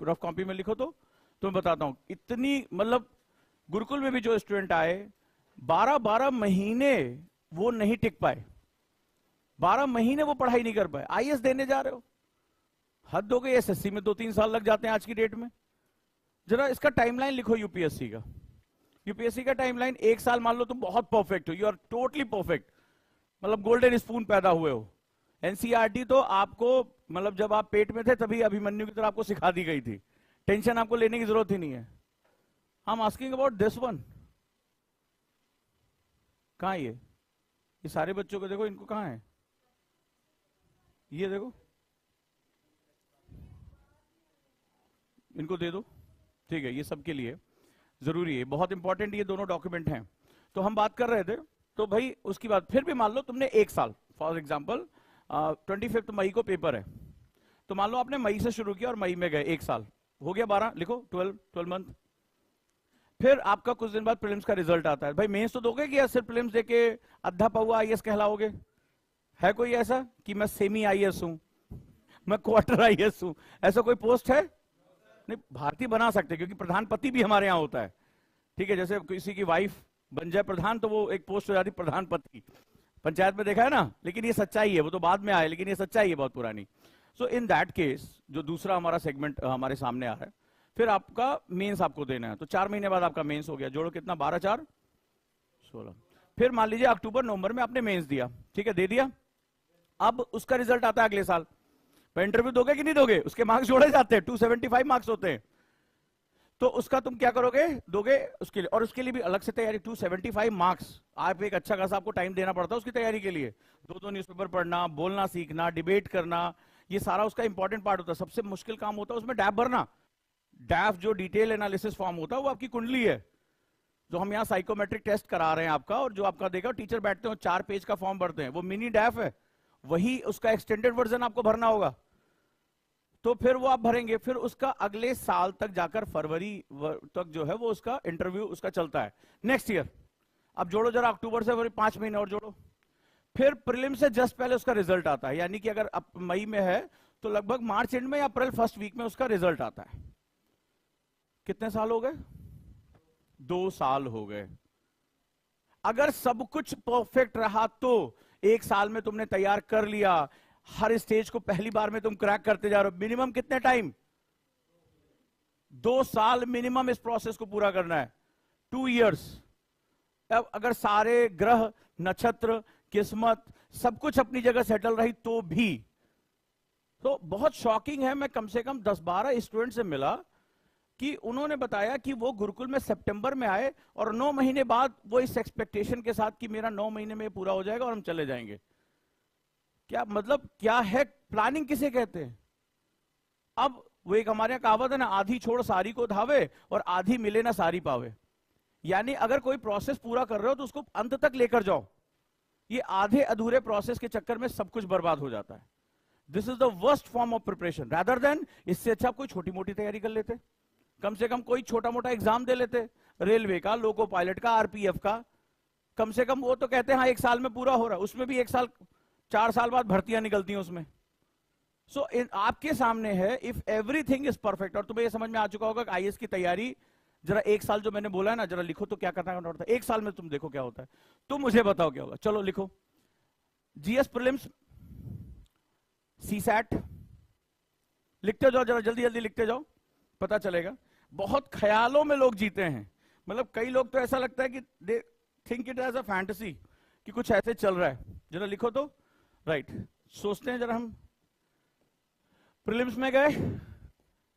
Rough copy में लिखो तो मैं बताता हूं। इतनी मतलब गुरुकुल में भी जो स्टूडेंट आए 12-12 महीने वो नहीं टिक पाए, 12 महीने वो पढ़ाई नहीं कर पाए। आईएएस देने जा रहे हो, हद हो गई। एसएससी में 2-3 साल लग जाते हैं आज की डेट में। जरा इसका टाइमलाइन लिखो यूपीएससी का। यूपीएससी का टाइमलाइन 1 साल मान लो तुम बहुत परफेक्ट हो, यू आर टोटली परफेक्ट, मतलब गोल्डन स्पून पैदा हुए हो। एनसीईआरटी तो आपको मतलब जब आप पेट में थे तभी अभिमन्यु की तरह आपको सिखा दी गई थी, टेंशन आपको लेने की जरूरत ही नहीं है। I am asking about this one. कहां है ये सारे बच्चों को देखो, इनको कहां है, ये देखो, इनको दे दो, ठीक है। ये सबके लिए जरूरी है, बहुत इंपॉर्टेंट ये दोनों डॉक्यूमेंट हैं। तो हम बात कर रहे थे, तो भाई उसकी बात फिर भी मान लो तुमने 1 साल, फॉर एग्जाम्पल 25 मई को पेपर है, तो मान लो आपने मई से शुरू किया और मई में गए, 1 साल हो गया, 12 लिखो, 12 मंथ। फिर आपका कुछ दिन बाद प्रीलिम्स का रिजल्ट आता है। भाई मेंस तो दोगे कि या सिर्फ प्रीलिम्स देके अद्धा पौवा आईएएस कहलाओगे? है कोई ऐसा कि मैं सेमी आईएएस हूं, मैं क्वार्टर आईएएस हूं, ऐसा कोई पोस्ट है? नहीं, भारतीय बना सकते क्योंकि प्रधानपति भी हमारे यहां होता है, ठीक है। जैसे किसी की वाइफ बन जाए प्रधान तो वो एक पोस्ट हो जाती प्रधानपति, पंचायत में देखा है ना। लेकिन ये सच्चाई है, वो तो बाद में आए, लेकिन ये सच्चाई है बहुत पुरानी। सो इन दैट केस जो दूसरा हमारा सेगमेंट हमारे सामने आ रहा है, फिर आपका मेंस आपको देना है। तो 4 महीने बाद आपका मेंस हो गया, जोड़ो कितना, 12 4 16। फिर मान लीजिए अक्टूबर नवंबर में आपने मेंस दिया, ठीक है, दे दिया। अब उसका रिजल्ट आता है अगले साल, पर इंटरव्यू दोगे कि नहीं दोगे? उसके मार्क्स जोड़े जाते हैं, 275 मार्क्स होते हैं। तो उसका तुम क्या करोगे, दोगे उसके लिए, और उसके लिए भी अलग से तैयारी। 275 मार्क्स, आप एक अच्छा खासा आपको टाइम देना पड़ता है उसकी तैयारी के लिए। 2 न्यूज़पेपर पढ़ना, बोलना सीखना, डिबेट करना, ये सारा उसका इंपॉर्टेंट पार्ट होता है। सबसे मुश्किल काम होता है उसमें डैफ भरना। डैफ जो डिटेल एनालिसिस फॉर्म होता है वो आपकी कुंडली है, जो हम यहाँ साइकोमेट्रिक टेस्ट करा रहे हैं आपका, और जो आपका देखा टीचर बैठते हैं 4 पेज का फॉर्म भरते हैं, वो मिनी डैफ है, वही उसका एक्सटेंडेड वर्जन आपको भरना होगा। तो फिर वो आप भरेंगे, फिर उसका अगले साल तक जाकर फरवरी तक जो है वो उसका इंटरव्यू उसका चलता है, नेक्स्ट ईयर। अब जोड़ो जरा, अक्टूबर से फरवरी 5 महीने और जोड़ो। फिर प्रीलिम से जस्ट पहले उसका रिजल्ट आता है, यानी कि अगर मई में है तो लगभग मार्च एंड में या अप्रैल फर्स्ट वीक में उसका रिजल्ट आता है। कितने साल हो गए? 2 साल हो गए। अगर सब कुछ परफेक्ट रहा तो 1 साल में तुमने तैयार कर लिया, हर स्टेज को पहली बार में तुम क्रैक करते जा रहे हो। मिनिमम कितने टाइम? 2 साल मिनिमम इस प्रोसेस को पूरा करना है, 2 इयर्स। अब अगर सारे ग्रह, नक्षत्र, किस्मत सब कुछ अपनी जगह सेटल रही तो भी, तो बहुत शॉकिंग है। मैं कम से कम 10-12 स्टूडेंट से मिला कि उन्होंने बताया कि वो गुरुकुल में सितंबर में आए और 9 महीने बाद वो इस एक्सपेक्टेशन के साथ कि मेरा 9 महीने में पूरा हो जाएगा और हम चले जाएंगे। क्या मतलब, क्या है प्लानिंग, किसे कहते हैं? अब वो एक हमारे यहां कहावत है ना, आधी छोड़ सारी को धावे और आधी मिले ना सारी पावे। यानी अगर कोई प्रोसेस पूरा कर रहे हो तो उसको अंत तक लेकर जाओ। ये आधे अधूरे प्रोसेस के चक्कर में सब कुछ बर्बाद हो जाता है। This is the worst form of preparation, rather than इससे अच्छा कोई छोटी मोटी तैयारी कर लेते, कम से कम कोई छोटा मोटा एग्जाम दे लेते, रेलवे का, लोको पायलट का, आरपीएफ का। कम से कम वो तो कहते हैं हाँ 1 साल में पूरा हो रहा है, उसमें भी 1 साल 4 साल बाद भर्तियां निकलती हैं उसमें। सो आपके सामने है, इफ एवरीथिंग इज परफेक्ट। और तुम्हें ये समझ में आ चुका होगा कि आईएएस की तैयारी, जरा 1 साल जो मैंने बोला है ना, जरा लिखो तो क्या करना पड़ता है 1 साल में, तुम देखो क्या होता है। तुम मुझे बताओ क्या होगा, चलो लिखो। जीएस प्रीलिम्स, सीसैट, लिखते जाओ, जरा जल्दी जल्दी लिखते जाओ, पता चलेगा। बहुत ख्यालों में लोग जीते हैं, मतलब कई लोग तो ऐसा लगता है कि they think it as a fantasy कि कुछ ऐसे चल रहा है। जरा लिखो तो, राइट। सोचते हैं जरा हम, प्रीलिम्स में गए,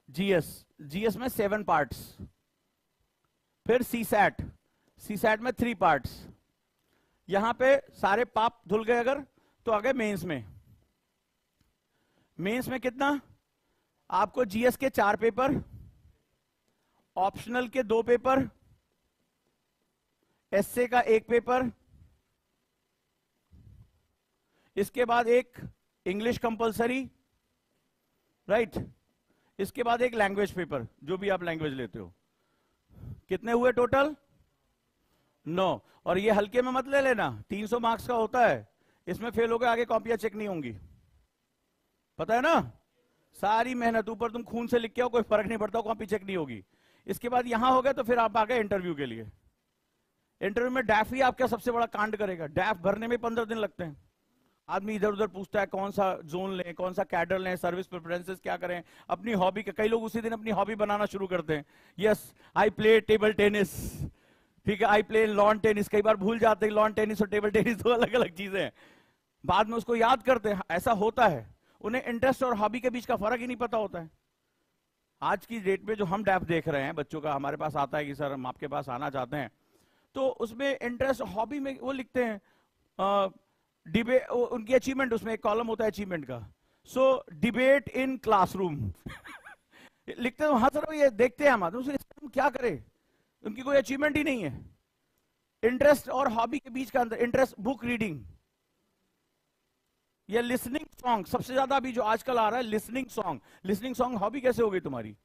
जीएस में 7 पार्ट्स, फिर सीसैट, सीसैट में 3 पार्ट्स। यहां पे सारे पाप धुल गए अगर, तो आ गए मेंस में। मेंस में कितना? आपको जीएस के 4 पेपर, ऑप्शनल के 2 पेपर, एसए का 1 पेपर, इसके बाद एक इंग्लिश कंपलसरी, राइट, इसके बाद एक लैंग्वेज पेपर, जो भी आप लैंग्वेज लेते हो। कितने हुए टोटल? 9। और ये हल्के में मत ले लेना, 300 मार्क्स का होता है, इसमें फेल हो गए आगे कॉपियां चेक नहीं होंगी, पता है ना। सारी मेहनत ऊपर तुम खून से लिख के आओ, कोई फर्क नहीं पड़ता, कॉपी चेक नहीं होगी। इसके बाद यहां हो गए तो फिर आप आ गए इंटरव्यू के लिए। इंटरव्यू में डैफ ही आपका सबसे बड़ा कांड करेगा। डैफ भरने में 15 दिन लगते हैं। आदमी इधर उधर पूछता है कौन सा जोन लें, कौन सा कैडर लें, सर्विस प्रेफरेंसेस क्या करें, अपनी हॉबी कई लोग उसी दिन अपनी हॉबी बनाना शुरू करते हैं। Yes I play table tennis, ठीक है, आई प्ले लॉन टेनिस। कई बार भूल जाते हैं लॉन टेनिस और टेबल टेनिस दो अलग अलग चीजें हैं, बाद में उसको याद करते हैं। ऐसा होता है, उन्हें इंटरेस्ट और हॉबी के बीच का फर्क ही नहीं पता होता है। आज की डेट में जो हम डैफ देख रहे हैं बच्चों का, हमारे पास आता है कि सर हम आपके पास आना चाहते हैं, तो उसमें इंटरेस्ट हॉबी में वो लिखते हैं डिबेट, उनकी अचीवमेंट, उसमें एक कॉलम होता है अचीवमेंट का। सो डिबेट इन क्लासरूम लिखते हैं। हाँ सर ये देखते हैं हम क्या करें, उनकी कोई अचीवमेंट ही नहीं है। इंटरेस्ट और हॉबी के बीच का अंदर, इंटरेस्ट बुक रीडिंग या लिसनिंग सॉन्ग, सबसे ज्यादा अभी जो आजकल आ रहा है listening song. Listening song hobby कैसे हो गई तुम्हारी?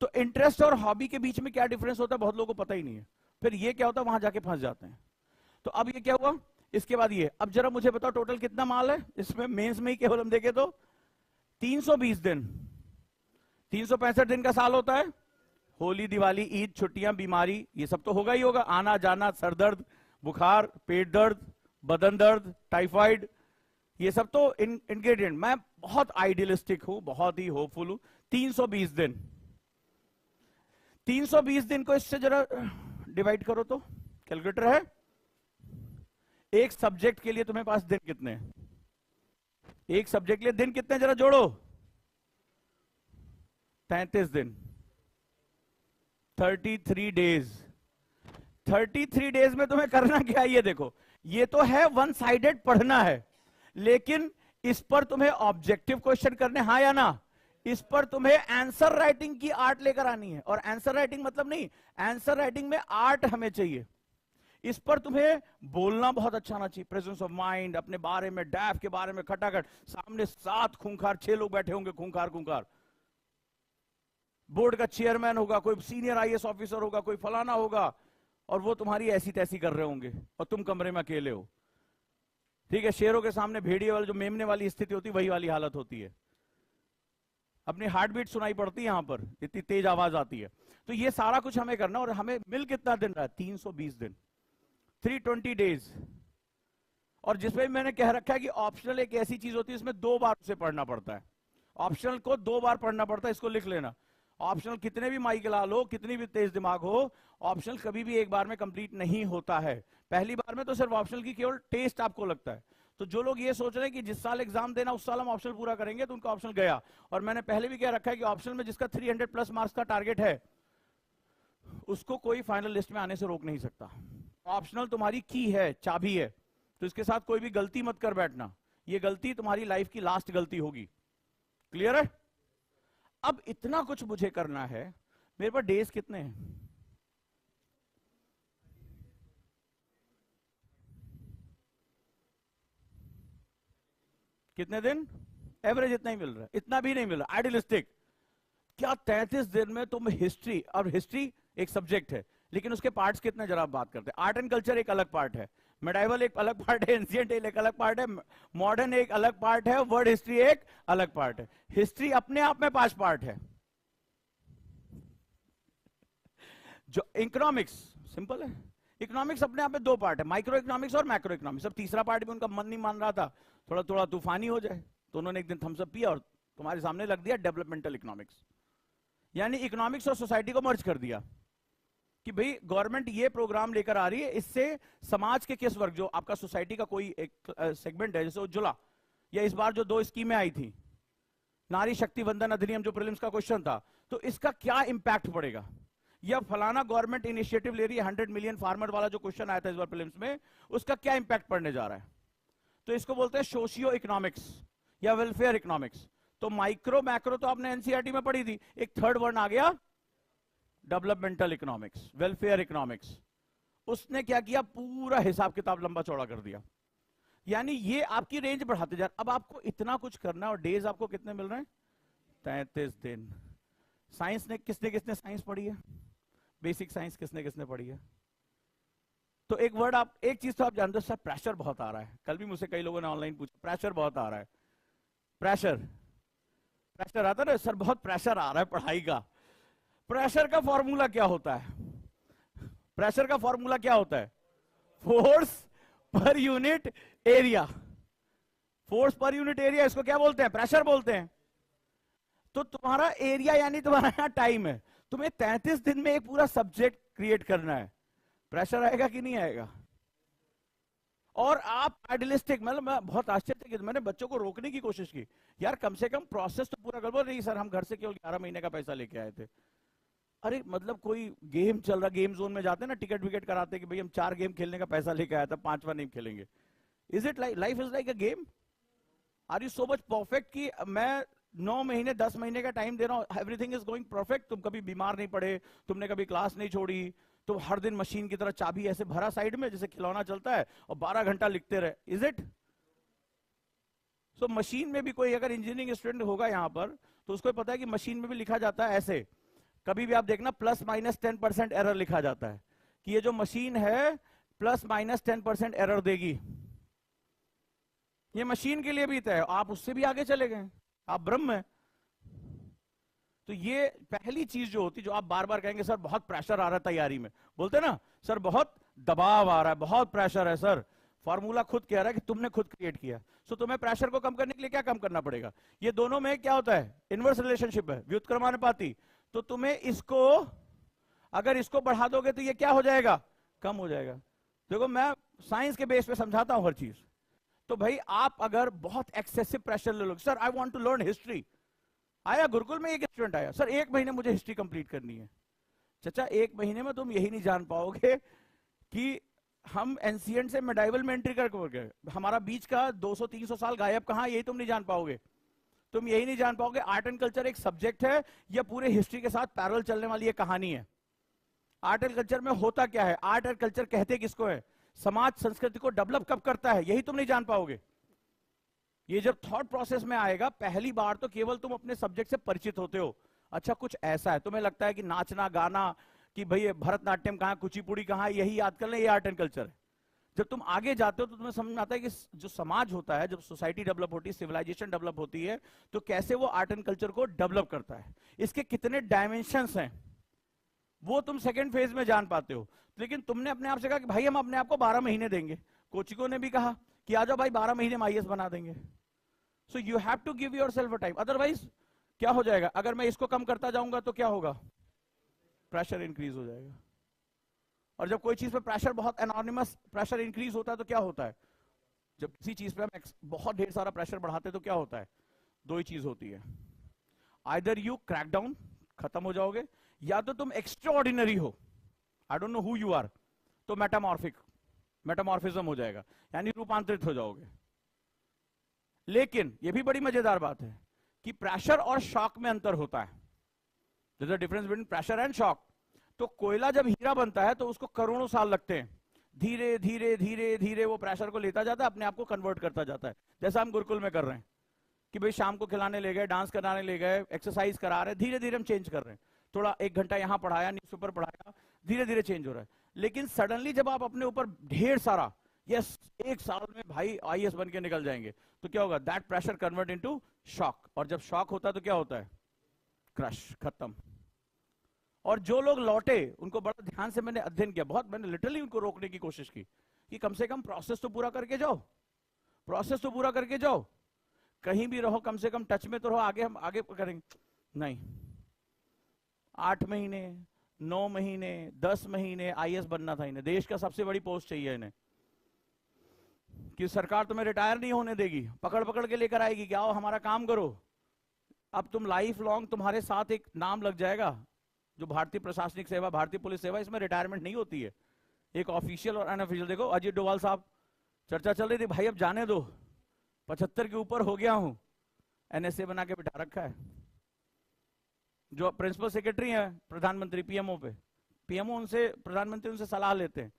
तो इंटरेस्ट और हॉबी के बीच में क्या डिफरेंस होता है बहुत लोगों को पता ही नहीं है। फिर ये क्या होता है, वहां जाके फंस जाते हैं। तो अब ये क्या हुआ, इसके बाद ये, अब जरा मुझे बताओ टोटल कितना माल है इसमें, मेंस में ही केवल हम देखे तो 320 दिन, 365 दिन का साल होता है। होली, दिवाली, ईद, छुट्टियां, बीमारी, ये सब तो होगा ही होगा, आना जाना, सरदर्द, बुखार, पेट दर्द, बदन दर्द, टाइफाइड, ये सब तो इंग्रेडिएंट। मैं बहुत आइडियलिस्टिक हूं, बहुत ही होपफुल हूं। 320 दिन, 320 दिन को इससे जरा डिवाइड करो तो, कैलकुलेटर है? एक सब्जेक्ट के लिए तुम्हें पास दिन कितने हैं? एक सब्जेक्ट के लिए दिन कितने जरा जोड़ो? 33 दिन, 33 डेज। 33 डेज में तुम्हें करना क्या है ये देखो। ये तो है वन साइडेड पढ़ना है, लेकिन इस पर तुम्हें ऑब्जेक्टिव क्वेश्चन करने, हाँ या ना? इस पर तुम्हें आंसर राइटिंग की आर्ट लेकर आनी है। और आंसर राइटिंग मतलब नहीं, आंसर राइटिंग में आर्ट हमें चाहिए। इस पर तुम्हें बोलना बहुत अच्छा आना चाहिए, प्रेजेंस ऑफ माइंड, अपने बारे में, डैफ के बारे में खटाखट। सामने 7 खूंखार 6 लोग बैठे होंगे, खूंखार खूंखार, बोर्ड का चेयरमैन होगा, कोई सीनियर आईएएस ऑफिसर होगा, कोई फलाना होगा, और वो तुम्हारी ऐसी तैसी कर रहे होंगे और तुम कमरे में अकेले हो। ठीक है, शेरों के सामने भेड़िए वाली जो मेमने वाली स्थिति होती है, वही वाली हालत होती है। अपनी हार्ट बीट सुनाई पड़ती है यहां पर, इतनी तेज आवाज आती है। तो ये सारा कुछ हमें करना, और हमें मिल कितना दिन रहा है? 320 दिन, 320 डेज। और जिसमें मैंने कह रखा है कि ऑप्शनल एक ऐसी चीज होती है इसमें 2 बार उसे पढ़ना पड़ता है। ऑप्शनल को 2 बार पढ़ना पड़ता है, इसको लिख लेना। ऑप्शनल कितने भी माइक लाल हो, कितनी भी तेज दिमाग हो, ऑप्शनल कभी भी एक बार में कंप्लीट नहीं होता है। पहली बार में तो सिर्फ ऑप्शनल की केवल टेस्ट आपको लगता है। तो जो लोग ये सोच रहे हैं कि जिस साल एग्जाम देना उस साल हम ऑप्शनल पूरा करेंगे, तो उनका ऑप्शनल गया। और मैंने पहले भी कह रखा है कि ऑप्शनल में जिसका 300 प्लस मार्क्स का टारगेट है, उसको कोई फाइनल लिस्ट में आने से रोक नहीं सकता। ऑप्शनल तुम्हारी की है, चाबी है, तो इसके साथ कोई भी गलती मत कर बैठना। ये गलती तुम्हारी लाइफ की लास्ट गलती होगी। क्लियर है? अब इतना कुछ मुझे करना है, मेरे पास डेज कितने हैं? कितने दिन? एवरेज इतना ही मिल रहा है, इतना भी नहीं मिल रहा, आइडियलिस्टिक। क्या 33 दिन में तुम हिस्ट्री, और हिस्ट्री एक सब्जेक्ट है, लेकिन उसके पार्ट्स कितने जरा आप बात करते हैं। आर्ट एंड कल्चर एक अलग पार्ट है, मेडाइवल एक अलग पार्ट है, एंशिएंट एक अलग पार्ट है, मॉडर्न एक अलग पार्ट है, वर्ल्ड हिस्ट्री एक अलग पार्ट है। हिस्ट्री अपने आप में 5 पार्ट है। जो इकोनॉमिक्स सिंपल है, इकोनॉमिक्स अपने आप में 2 पार्ट है, माइक्रो इकोनॉमिक्स और मैक्रो इकोनॉमिक्स। अब तीसरा पार्ट भी उनका मन नहीं मान रहा था, थोड़ा थोड़ा तूफानी हो जाए, तो उन्होंने एक दिन थम्स अप पिया और तुम्हारे सामने लग दिया डेवलपमेंटल इकोनॉमिक्स। यानी इकोनॉमिक्स और सोसाइटी को मर्ज कर दिया कि भाई गवर्नमेंट ये प्रोग्राम लेकर आ रही है, इससे समाज के किस वर्ग, जो आपका सोसाइटी का कोई एक सेगमेंट है, जैसे उज्ज्वला, या इस बार जो 2 स्कीमें आई थी, नारी शक्ति वंदन अधिनियम जो प्रीलिम्स का क्वेश्चन था, तो इसका क्या इंपैक्ट पड़ेगा, या फलाना गवर्नमेंट इनिशिएटिव ले रही है 100 मिलियन फार्मर वाला जो क्वेश्चन आया था इस बार प्रीलिम्स में, उसका क्या इंपैक्ट पड़ने जा रहा है। तो इसको बोलते हैं सोशियो इकोनॉमिक्स या वेलफेयर इकोनॉमिक्स। तो माइक्रो मैक्रो तो आपने एनसीईआरटी में पढ़ी थी, एक थर्ड वर्ड आ गया डेवलपमेंटल इकोनॉमिक्स, वेलफेयर इकोनॉमिक्स। उसने क्या किया, पूरा हिसाब किताब लंबा चौड़ा कर दिया। यानी ये आपकी रेंज बढ़ाते जा। अब आपको इतना कुछ करना है, और डेज आपको कितने मिल रहे हैं? 33 दिन। साइंस ने किसने किसने साइंस पढ़ी है? बेसिक साइंस किसने किसने पढ़ी है? तो एक वर्ड आप, एक चीज तो आप जानते हो सर, प्रेशर बहुत आ रहा है। कल भी मुझसे कई लोगों ने ऑनलाइन पूछा, प्रेशर बहुत आ रहा है। प्रेशर प्रेशर आता है ना, सर बहुत प्रेशर आ रहा है पढ़ाई का। प्रेशर का फॉर्मूला क्या होता है? प्रेशर का फॉर्मूला क्या होता है? Force per unit area. Force per unit area, इसको क्या बोलते हैं? प्रेशर बोलते हैं। तो तुम्हारा एरिया यानी तुम्हारा यहां टाइम है, तुम्हें 33 दिन में एक पूरा सब्जेक्ट क्रिएट करना है, प्रेशर आएगा कि नहीं आएगा? और आप आइडियलिस्टिक, मतलब मैं बहुत आश्चर्य, मैंने बच्चों को रोकने की कोशिश की, यार कम से कम प्रोसेस तो पूरा कर। नहीं सर, हम घर से केवल 11 महीने का पैसा लेके आए थे। अरे मतलब कोई गेम चल रहा, गेम जोन में जाते हैं ना, टिकट विकेट कराते कि भाई हम 4 गेम खेलने का पैसा लेके आया था, 5वां नहीं खेलेंगे। Is it life is like a game? Are you so much perfect कि मैं 9 महीने 10 महीने का टाइम दे रहा हूं, एवरीथिंग इज गोइंग परफेक्ट, तुम कभी बीमार नहीं पड़े, तुमने कभी क्लास नहीं छोड़ी, तुम हर दिन मशीन की तरह चाबी ऐसे भरा साइड में जैसे खिलौना चलता है और 12 घंटा लिखते रहे? Is it? सो मशीन में भी कोई अगर इंजीनियरिंग स्टूडेंट होगा यहां पर, तो उसको पता है कि मशीन में भी लिखा जाता है ऐसे, कभी भी आप देखना +-10% एरर लिखा जाता है कि ये जो मशीन है +-10% एरर देगी। ये मशीन के लिए भी तय है, आप उससे भी आगे चले गए, आप ब्रह्म है। तो ये पहली चीज जो होती, जो आप बार बार कहेंगे सर बहुत प्रेशर आ रहा है तैयारी में, बोलते ना सर बहुत दबाव आ रहा है, बहुत प्रेशर है सर, फॉर्मूला खुद कह रहा है कि तुमने खुद क्रिएट किया। सो तुम्हें प्रेशर को कम करने के लिए क्या कम करना पड़ेगा? ये दोनों में क्या होता है? इनवर्स रिलेशनशिप है, व्युत्क्रमानुपाती। तो तुम्हें इसको, अगर इसको बढ़ा दोगे तो ये क्या हो जाएगा? कम हो जाएगा। देखो मैं साइंस के बेस पे समझाता हूं हर चीज। तो भाई आप अगर बहुत एक्सेसिव प्रेशर ले लोगे, sir I want to learn history, आया गुरुकुल में एक स्टूडेंट आया, सर 1 महीने मुझे हिस्ट्री कंप्लीट करनी है। चाचा 1 महीने में तुम यही नहीं जान पाओगे कि हम एंशिएंट से मेडाइवल में एंट्री करके हमारा बीच का 200-300 साल गायब कहां, यही तुम नहीं जान पाओगे। तुम यही नहीं जान पाओगे आर्ट एंड कल्चर एक सब्जेक्ट है या पूरे हिस्ट्री के साथ पैरेलल चलने वाली एक कहानी है। आर्ट एंड कल्चर में होता क्या है, आर्ट एंड कल्चर कहते किसको है, समाज संस्कृति को डेवलप कब करता है, यही तुम नहीं जान पाओगे। ये जब थॉट प्रोसेस में आएगा, पहली बार तो केवल तुम अपने सब्जेक्ट से परिचित होते हो, अच्छा कुछ ऐसा है, तुम्हें लगता है कि नाचना गाना, कि भाई भरतनाट्यम कहां, कुचिपुड़ी कहां, यही याद कर ले, ये आर्ट एंड कल्चर है। जब तुम आगे जाते हो तो तुम्हें समझ में आता है कि जो समाज होता है, जब सोसाइटी डेवलप होती है, सिविलाइजेशन डेवलप होती है, तो कैसे वो आर्ट एंड कल्चर को डेवलप करता है, इसके कितने डायमेंशंस हैं, वो तुम सेकेंड फेज में जान पाते हो। लेकिन तुमने अपने आप से कहा कि भाई हम अपने आप को 12 महीने देंगे, कोचिकों ने भी कहा कि आ जाओ भाई 12 महीने में आईएएस बना देंगे। So you have to give yourself a time, otherwise क्या हो जाएगा, अगर मैं इसको कम करता जाऊंगा तो क्या होगा, प्रेशर इंक्रीज हो जाएगा। और जब कोई चीज पे प्रेशर बहुत एनॉर्निमस प्रेशर इंक्रीज होता है तो क्या होता है, जब किसी चीज पे हम बहुत ढेर सारा प्रेशर बढ़ाते हैं तो क्या होता है, 2 ही चीज होती है, आइदर यू क्रैक डाउन, खत्म हो जाओगे, या तो तुम एक्स्ट्राऑर्डिनरी हो, I don't know who you are, तो मेटामॉर्फिज्म हो जाएगा, यानी रूपांतरित हो जाओगे। लेकिन यह भी बड़ी मजेदार बात है कि प्रेशर और शॉक में अंतर होता है, there is a difference between pressure and shock. तो कोयला जब हीरा बनता है तो उसको करोड़ों साल लगते हैं, धीरे धीरे धीरे धीरे वो प्रेशर को लेता जाता है, अपने आप को कन्वर्ट करता जाता है। जैसा हम गुरुकुल में कर रहे हैं कि भाई शाम को खिलाने ले गए, डांस कराने ले गए, एक्सरसाइज करा रहे हैं, धीरे धीरे हम चेंज कर रहे हैं, थोड़ा 1 घंटा यहां पढ़ाया, न्यूज़पेपर पढ़ाया, धीरे धीरे चेंज हो रहा है। लेकिन सडनली जब आप अपने ऊपर ढेर सारा, यस 1 साल में भाई आईएएस बन के निकल जाएंगे, तो क्या होगा, that pressure convert into shock, और जब शॉक होता है तो क्या होता है, क्रश, खत्म। और जो लोग लौटे उनको बड़ा ध्यान से मैंने अध्ययन किया, बहुत मैंने लिटरली उनको रोकने की कोशिश की कि कम से कम प्रोसेस तो पूरा करके जाओ, प्रोसेस तो पूरा करके जाओ, कहीं भी रहो कम से कम टच में तो रहो, आगे हम आगे करेंगे। नहीं, 8 महीने 9 महीने 10 महीने आईएएस बनना था इन्हें, देश का सबसे बड़ी पोस्ट चाहिए इन्हें, कि सरकार तुम्हें रिटायर नहीं होने देगी, पकड़ पकड़ के लेकर आएगी कि आओ हमारा काम करो। अब तुम लाइफ लॉन्ग, तुम्हारे साथ एक नाम लग जाएगा, जो भारतीय प्रशासनिक सेवा, भारतीय पुलिस सेवा, इसमें रिटायरमेंट नहीं होती है, एक ऑफिशियल और अनऑफिशियल। देखो अजीत डोभाल साहब, चर्चा चल रही थी, भाई अब जाने दो, 75 के ऊपर हो गया हूं, एनएसए बना के बिठा रखा है। जो प्रिंसिपल सेक्रेटरी है प्रधानमंत्री पीएमओ पे, पीएमओ उनसे, प्रधानमंत्री उनसे सलाह लेते हैं।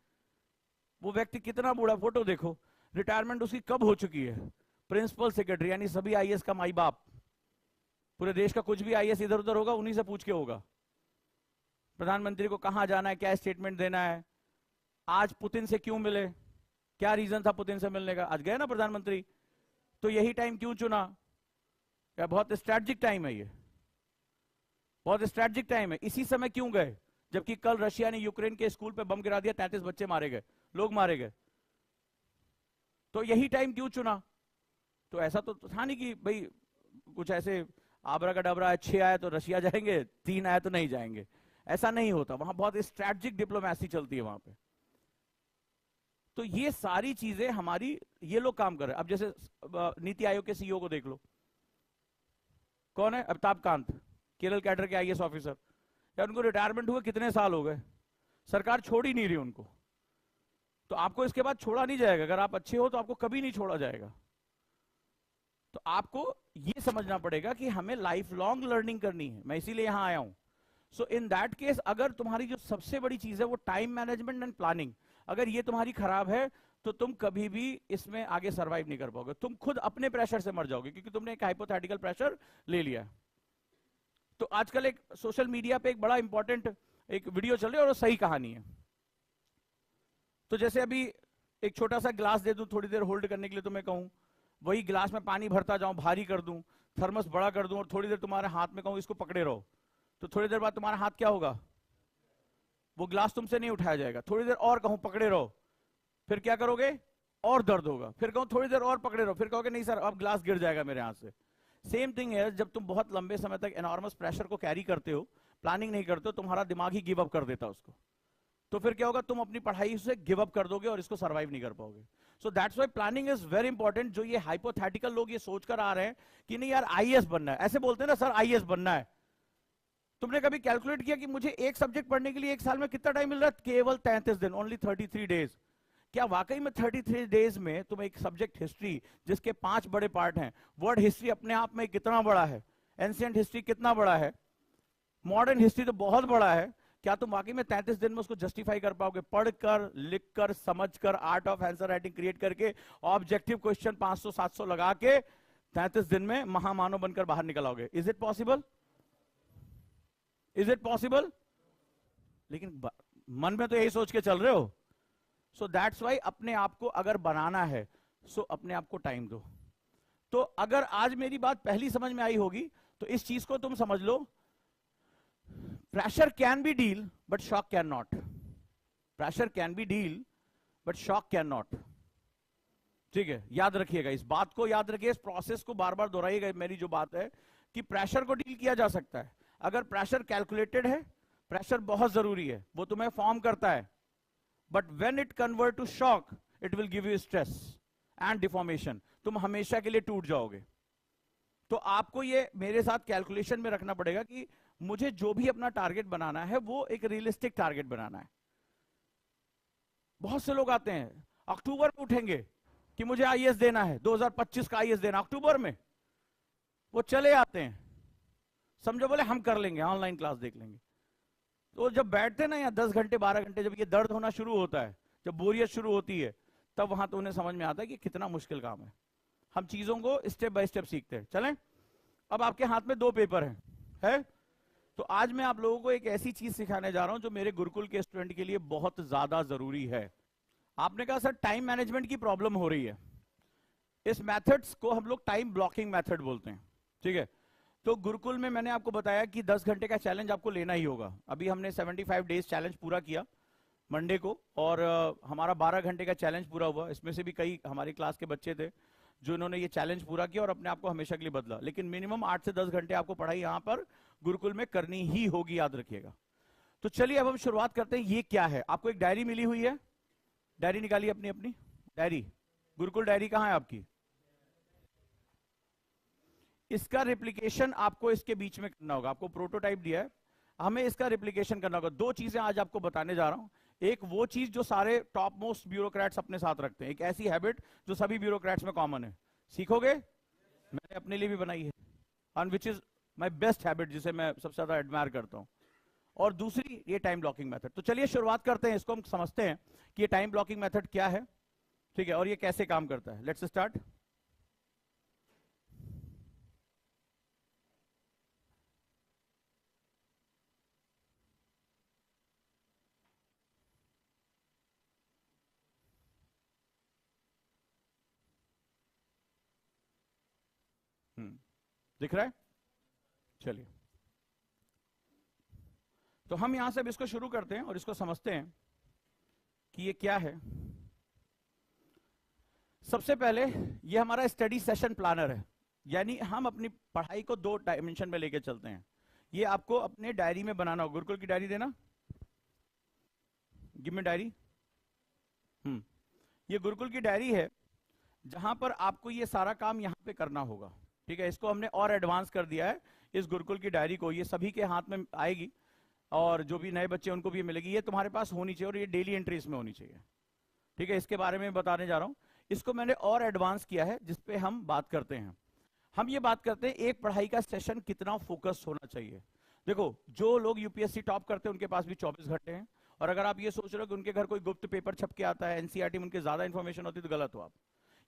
वो व्यक्ति कितना बूढ़ा, फोटो देखो, रिटायरमेंट उसकी कब हो चुकी है, प्रिंसिपल सेक्रेटरी, यानी सभी आईएएस का माई बाप। पूरे देश का कुछ भी आईएएस इधर उधर होगा उन्हीं से पूछ के होगा, प्रधानमंत्री को कहां जाना है, क्या स्टेटमेंट देना है, आज पुतिन से क्यों मिले, क्या रीजन था पुतिन से मिलने का, आज गए ना प्रधानमंत्री, तो यही टाइम क्यों चुना, क्या बहुत स्ट्रैटेजिक टाइम है ये, बहुत स्ट्रैटेजिक टाइम है। इसी समय क्यों गए, जबकि कल रशिया ने यूक्रेन के स्कूल पे बम गिरा दिया, 33 बच्चे मारे गए, लोग मारे गए। तो यही टाइम क्यों चुना? तो ऐसा तो था नहीं कि भाई कुछ ऐसे आबरा का डबरा 6 आया तो रशिया जाएंगे, 3 आया तो नहीं जाएंगे, ऐसा नहीं होता। वहां बहुत स्ट्रैटेजिक डिप्लोमेसी चलती है वहां पे। तो ये सारी चीजें हमारी, ये लोग काम कर रहे हैं। अब जैसे नीति आयोग के सीईओ को देख लो, कौन है? अमिताभ कांत, केरल कैडर के आईएएस ऑफिसर। या उनको रिटायरमेंट हुए कितने साल हो गए, सरकार छोड़ ही नहीं रही उनको। तो आपको इसके बाद छोड़ा नहीं जाएगा, अगर आप अच्छे हो तो आपको कभी नहीं छोड़ा जाएगा। तो आपको ये समझना पड़ेगा कि हमें लाइफ लॉन्ग लर्निंग करनी है, मैं इसीलिए यहां आया हूं। सो इन दैट केस, अगर तुम्हारी जो सबसे बड़ी चीज है वो टाइम मैनेजमेंट एंड प्लानिंग, अगर ये तुम्हारी खराब है तो तुम कभी भी इसमें आगे सर्वाइव नहीं कर पाओगे, तुम खुद अपने प्रेशर से मर जाओगे, क्योंकि तुमने एक हाइपोथेटिकल प्रेशर ले लिया। तो आजकल एक सोशल मीडिया पे एक बड़ा इंपॉर्टेंट एक वीडियो चल रही है और वो सही कहानी है। तो जैसे अभी एक छोटा सा ग्लास दे दूं थोड़ी देर होल्ड करने के लिए, तो मैं कहूं वही गिलास में पानी भरता जाऊं, भारी कर दूं, थर्मस बड़ा कर दूं और थोड़ी देर तुम्हारे हाथ में कहूं इसको पकड़े रहो, तो थोड़ी देर बाद तुम्हारा हाथ क्या होगा? वो ग्लास तुमसे नहीं उठाया जाएगा। थोड़ी देर और कहूं पकड़े रहो, फिर क्या करोगे? और दर्द होगा। फिर कहूं थोड़ी देर और पकड़े रहो, फिर कहोगे नहीं सर अब ग्लास गिर जाएगा मेरे हाथ से। सेम थिंग है, जब तुम बहुत लंबे समय तक एनॉर्मस प्रेशर को कैरी करते हो, प्लानिंग नहीं करते हो, तुम्हारा दिमाग ही गिव अप कर देता उसको। तो फिर क्या होगा? तुम अपनी पढ़ाई से गिव अप कर दोगे और इसको सर्वाइव नहीं कर पाओगे। So that's why planning is very important. जो ये हाइपोथेटिकल लोग ये सोचकर आ रहे हैं कि नहीं यार आईएएस बनना है, ऐसे बोलते हैं ना सर आईएएस बनना है, तुमने कभी कैलकुलेट किया कि मुझे एक सब्जेक्ट पढ़ने के लिए एक साल में कितना टाइम मिल रहा है? केवल 33 दिन, ओनली 33 डेज। क्या वाकई में 33 डेज में तुम एक सब्जेक्ट हिस्ट्री, जिसके 5 बड़े पार्ट हैं, वर्ल्ड हिस्ट्री अपने आप में कितना बड़ा है, एंशिएंट हिस्ट्री कितना बड़ा है, मॉडर्न हिस्ट्री तो बहुत बड़ा है, क्या तुम वाकई में 33 दिन में उसको जस्टिफाई कर पाओगे? पढ़कर, लिखकर, समझकर, art of answer writing create करके, ऑब्जेक्टिव क्वेश्चन 500-700 लगा के 33 दिन में महामानव बनकर बाहर निकल आओगे? Is it possible? Is it possible? लेकिन मन में तो यही सोच के चल रहे हो। सो दैट्स वाई अपने आप को अगर बनाना है, सो अपने आप को टाइम दो। तो अगर आज मेरी बात पहली समझ में आई होगी तो इस चीज को तुम समझ लो, pressure can be deal but shock cannot. Pressure can be deal but shock cannot. ठीक है, याद रखिएगा इस बात को, याद रखिए, इस प्रोसेस को बार बार दोहराइएगा। मेरी जो बात है कि प्रेशर को डील किया जा सकता है अगर प्रेशर कैलकुलेटेड है। प्रेशर बहुत जरूरी है, वो तुम्हें फॉर्म करता है, but when it convert to shock it will give you stress and deformation, तुम हमेशा के लिए टूट जाओगे। तो आपको ये मेरे साथ कैलकुलेशन में रखना पड़ेगा कि मुझे जो भी अपना टारगेट बनाना है वो एक रियलिस्टिक टारगेट बनाना है। बहुत से लोग आते हैं अक्टूबर में उठेंगे कि मुझे आईएएस देना है, 2025 का आईएएस देना, अक्टूबर में वो चले आते हैं, समझो बोले हम कर लेंगे, ऑनलाइन क्लास देख लेंगे। तो जब बैठते ना यहाँ 10 घंटे 12 घंटे, जब ये दर्द होना शुरू होता है, जब बोरियत शुरू होती है, तब वहां तो उन्हें समझ में आता है कि कितना मुश्किल काम है। हम चीजों को स्टेप बाय स्टेप सीखते हैं। चलें, अब आपके हाथ में 2 पेपर हैं, है? तो आज मैं आप लोगों को एक ऐसी चीज सिखाने जा रहा हूं जो मेरे गुरुकुल के स्टूडेंट के लिए बहुत ज्यादा जरूरी है। आपने कहा सर टाइम मैनेजमेंट की प्रॉब्लम हो रही है, इस मेथड्स को हम लोग टाइम ब्लॉकिंग मेथड बोलते हैं। ठीक है, तो गुरुकुल में मैंने आपको बताया कि 10 घंटे का चैलेंज आपको लेना ही होगा। अभी हमने 75 डेज चैलेंज पूरा किया मंडे को, और हमारा 12 घंटे का चैलेंज पूरा हुआ। इसमें से भी कई हमारी क्लास के बच्चे थे जो इन्होंने ये चैलेंज पूरा किया और अपने आप को हमेशा के लिए बदला। लेकिन मिनिमम 8 से 10 घंटे आपको पढ़ाई यहाँ पर गुरुकुल में करनी ही होगी, याद रखिएगा। तो चलिए अब हम शुरुआत करते हैं। ये क्या है? आपको एक डायरी मिली हुई है, डायरी निकालिए अपनी अपनी डायरी। गुरुकुल डायरी कहाँ है आपकी? इसका रिप्लिकेशन आपको इसके बीच में करना होगा। आपको प्रोटोटाइप दिया है, हमें इसका रिप्लिकेशन करना होगा। 2 चीजें आज आपको बताने जा रहा हूं। एक वो चीज जो सारे टॉप मोस्ट ब्यूरोक्रेट्स अपने साथ रखते हैं, एक ऐसी हैबिट जो सभी ब्यूरोक्रेट्स में कॉमन है, सीखोगे? मैंने अपने लिए भी बनाई है, and which is my best habit, जिसे मैं सबसे ज्यादा एडमायर करता हूं। और दूसरी ये टाइम ब्लॉकिंग मेथड। तो चलिए शुरुआत करते हैं, इसको हम समझते हैं कि ये टाइम ब्लॉकिंग मेथड क्या है, ठीक है, और ये कैसे काम करता है। Let's start. दिख रहा है? चलिए, तो हम यहां से अब इसको शुरू करते हैं और इसको समझते हैं कि ये क्या है। सबसे पहले ये हमारा स्टडी सेशन प्लानर है, यानी हम अपनी पढ़ाई को 2 डायमेंशन में लेके चलते हैं। ये आपको अपने डायरी में बनाना होगा। गुरुकुल की डायरी देना, गिव मी डायरी। ये गुरुकुल की डायरी है जहां पर आपको ये सारा काम यहां पे करना होगा। ठीक है, इसको हमने और एडवांस कर दिया है इस गुरुकुल की डायरी को। ये सभी के हाथ में आएगी और जो भी नए बच्चे उनको भी मिलेगी। ये तुम्हारे पास होनी चाहिए और ये डेली एंट्रीज में होनी चाहिए। ठीक है, इसके बारे में बताने जा रहा हूं। इसको मैंने और एडवांस किया है जिसपे हम बात करते हैं। हम ये बात करते हैं एक पढ़ाई का सेशन कितना फोकस होना चाहिए। देखो, जो लोग यूपीएससी टॉप करते हैं उनके पास भी 24 घंटे हैं, और अगर आप ये सोच रहे हो कि उनके घर कोई गुप्त पेपर छप के आता है, एनसीईआरटी में उनके ज्यादा इंफॉर्मेशन होती है, तो गलत हो आप।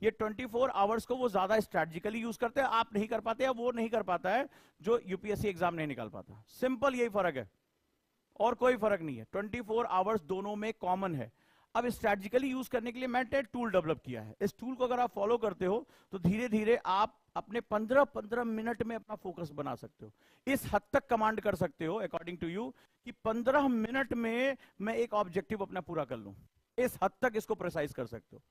ये 24 आवर्स को वो ज्यादा स्ट्रेटेजिकली यूज करते हैं, आप नहीं कर पाते, या वो नहीं कर पाता है जो यूपीएससी एग्जाम नहीं निकाल पाता। सिंपल यही फर्क है, और कोई फर्क नहीं है। 24 आवर्स दोनों में कॉमन है। अब स्ट्रेटेजिकली यूज करने के लिए मैंने टूल डेवलप किया है। इस टूल को अगर आप फॉलो करते हो तो धीरे धीरे आप अपने 15-15 मिनट में अपना फोकस बना सकते हो। इस हद तक कमांड कर सकते हो अकॉर्डिंग टू यू कि 15 मिनट में मैं एक ऑब्जेक्टिव अपना पूरा कर लूं। इस हद तक इसको प्रिसाइज कर सकते हो।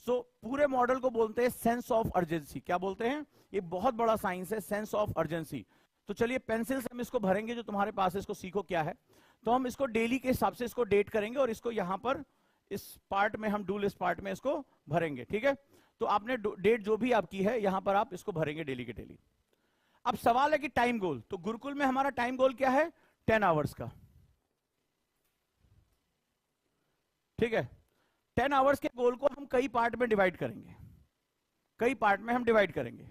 सो पूरे मॉडल को बोलते हैं सेंस ऑफ अर्जेंसी। क्या बोलते हैं? ये बहुत बड़ा साइंस है, सेंस ऑफ अर्जेंसी। तो चलिए, पेंसिल से हम इसको भरेंगे जो तुम्हारे पास है। इसको सीखो क्या है। तो हम इसको डेली के हिसाब से इसको डेट करेंगे और इसको यहां पर इस पार्ट में हम डू लिस्ट पार्ट में इसको भरेंगे। ठीक है, तो आपने डेट जो भी आपकी है यहां पर आप इसको भरेंगे डेली के डेली। अब सवाल है कि टाइम गोल। तो गुरुकुल में हमारा टाइम गोल क्या है? 10 आवर्स का। ठीक है, 10 आवर्स के गोल को हम कई पार्ट में डिवाइड करेंगे। कई पार्ट में हम डिवाइड करेंगे।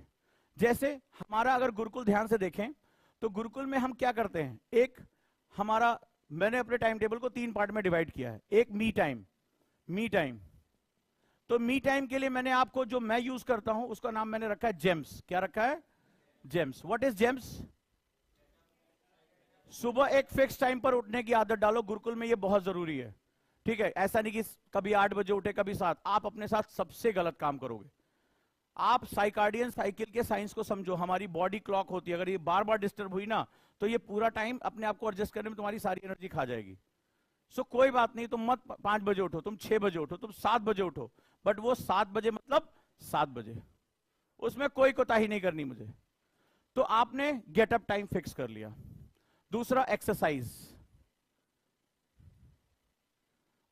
जैसे हमारा अगर गुरुकुल ध्यान से देखें तो गुरुकुल में हम क्या करते हैं, एक हमारा, मैंने अपने टाइम टेबल को 3 पार्ट में डिवाइड किया है। एक मी टाइम। मी टाइम, तो मी टाइम के लिए मैंने आपको जो मैं यूज करता हूं उसका नाम मैंने रखा है जेम्स। क्या रखा है? जेम्स। What is James? सुबह एक फिक्स टाइम पर उठने की आदत डालो। गुरुकुल में ये बहुत जरूरी है। ठीक है, ऐसा नहीं कि कभी 8 बजे उठे कभी 7। आप अपने साथ सबसे गलत काम करोगे। आप साइकार्डियन साइकिल के साइंस को समझो। हमारी बॉडी क्लॉक होती है, अगर ये बार बार डिस्टर्ब हुई ना तो ये पूरा टाइम अपने आप को एडजस्ट करने में तुम्हारी सारी एनर्जी खा जाएगी। सो कोई बात नहीं, तुम मत 5 बजे उठो, तुम 6 बजे उठो, तुम 7 बजे उठो, बट वो 7 बजे मतलब 7 बजे, उसमें कोई कोताही नहीं करनी मुझे। तो आपने गेटअप टाइम फिक्स कर लिया। दूसरा, एक्सरसाइज।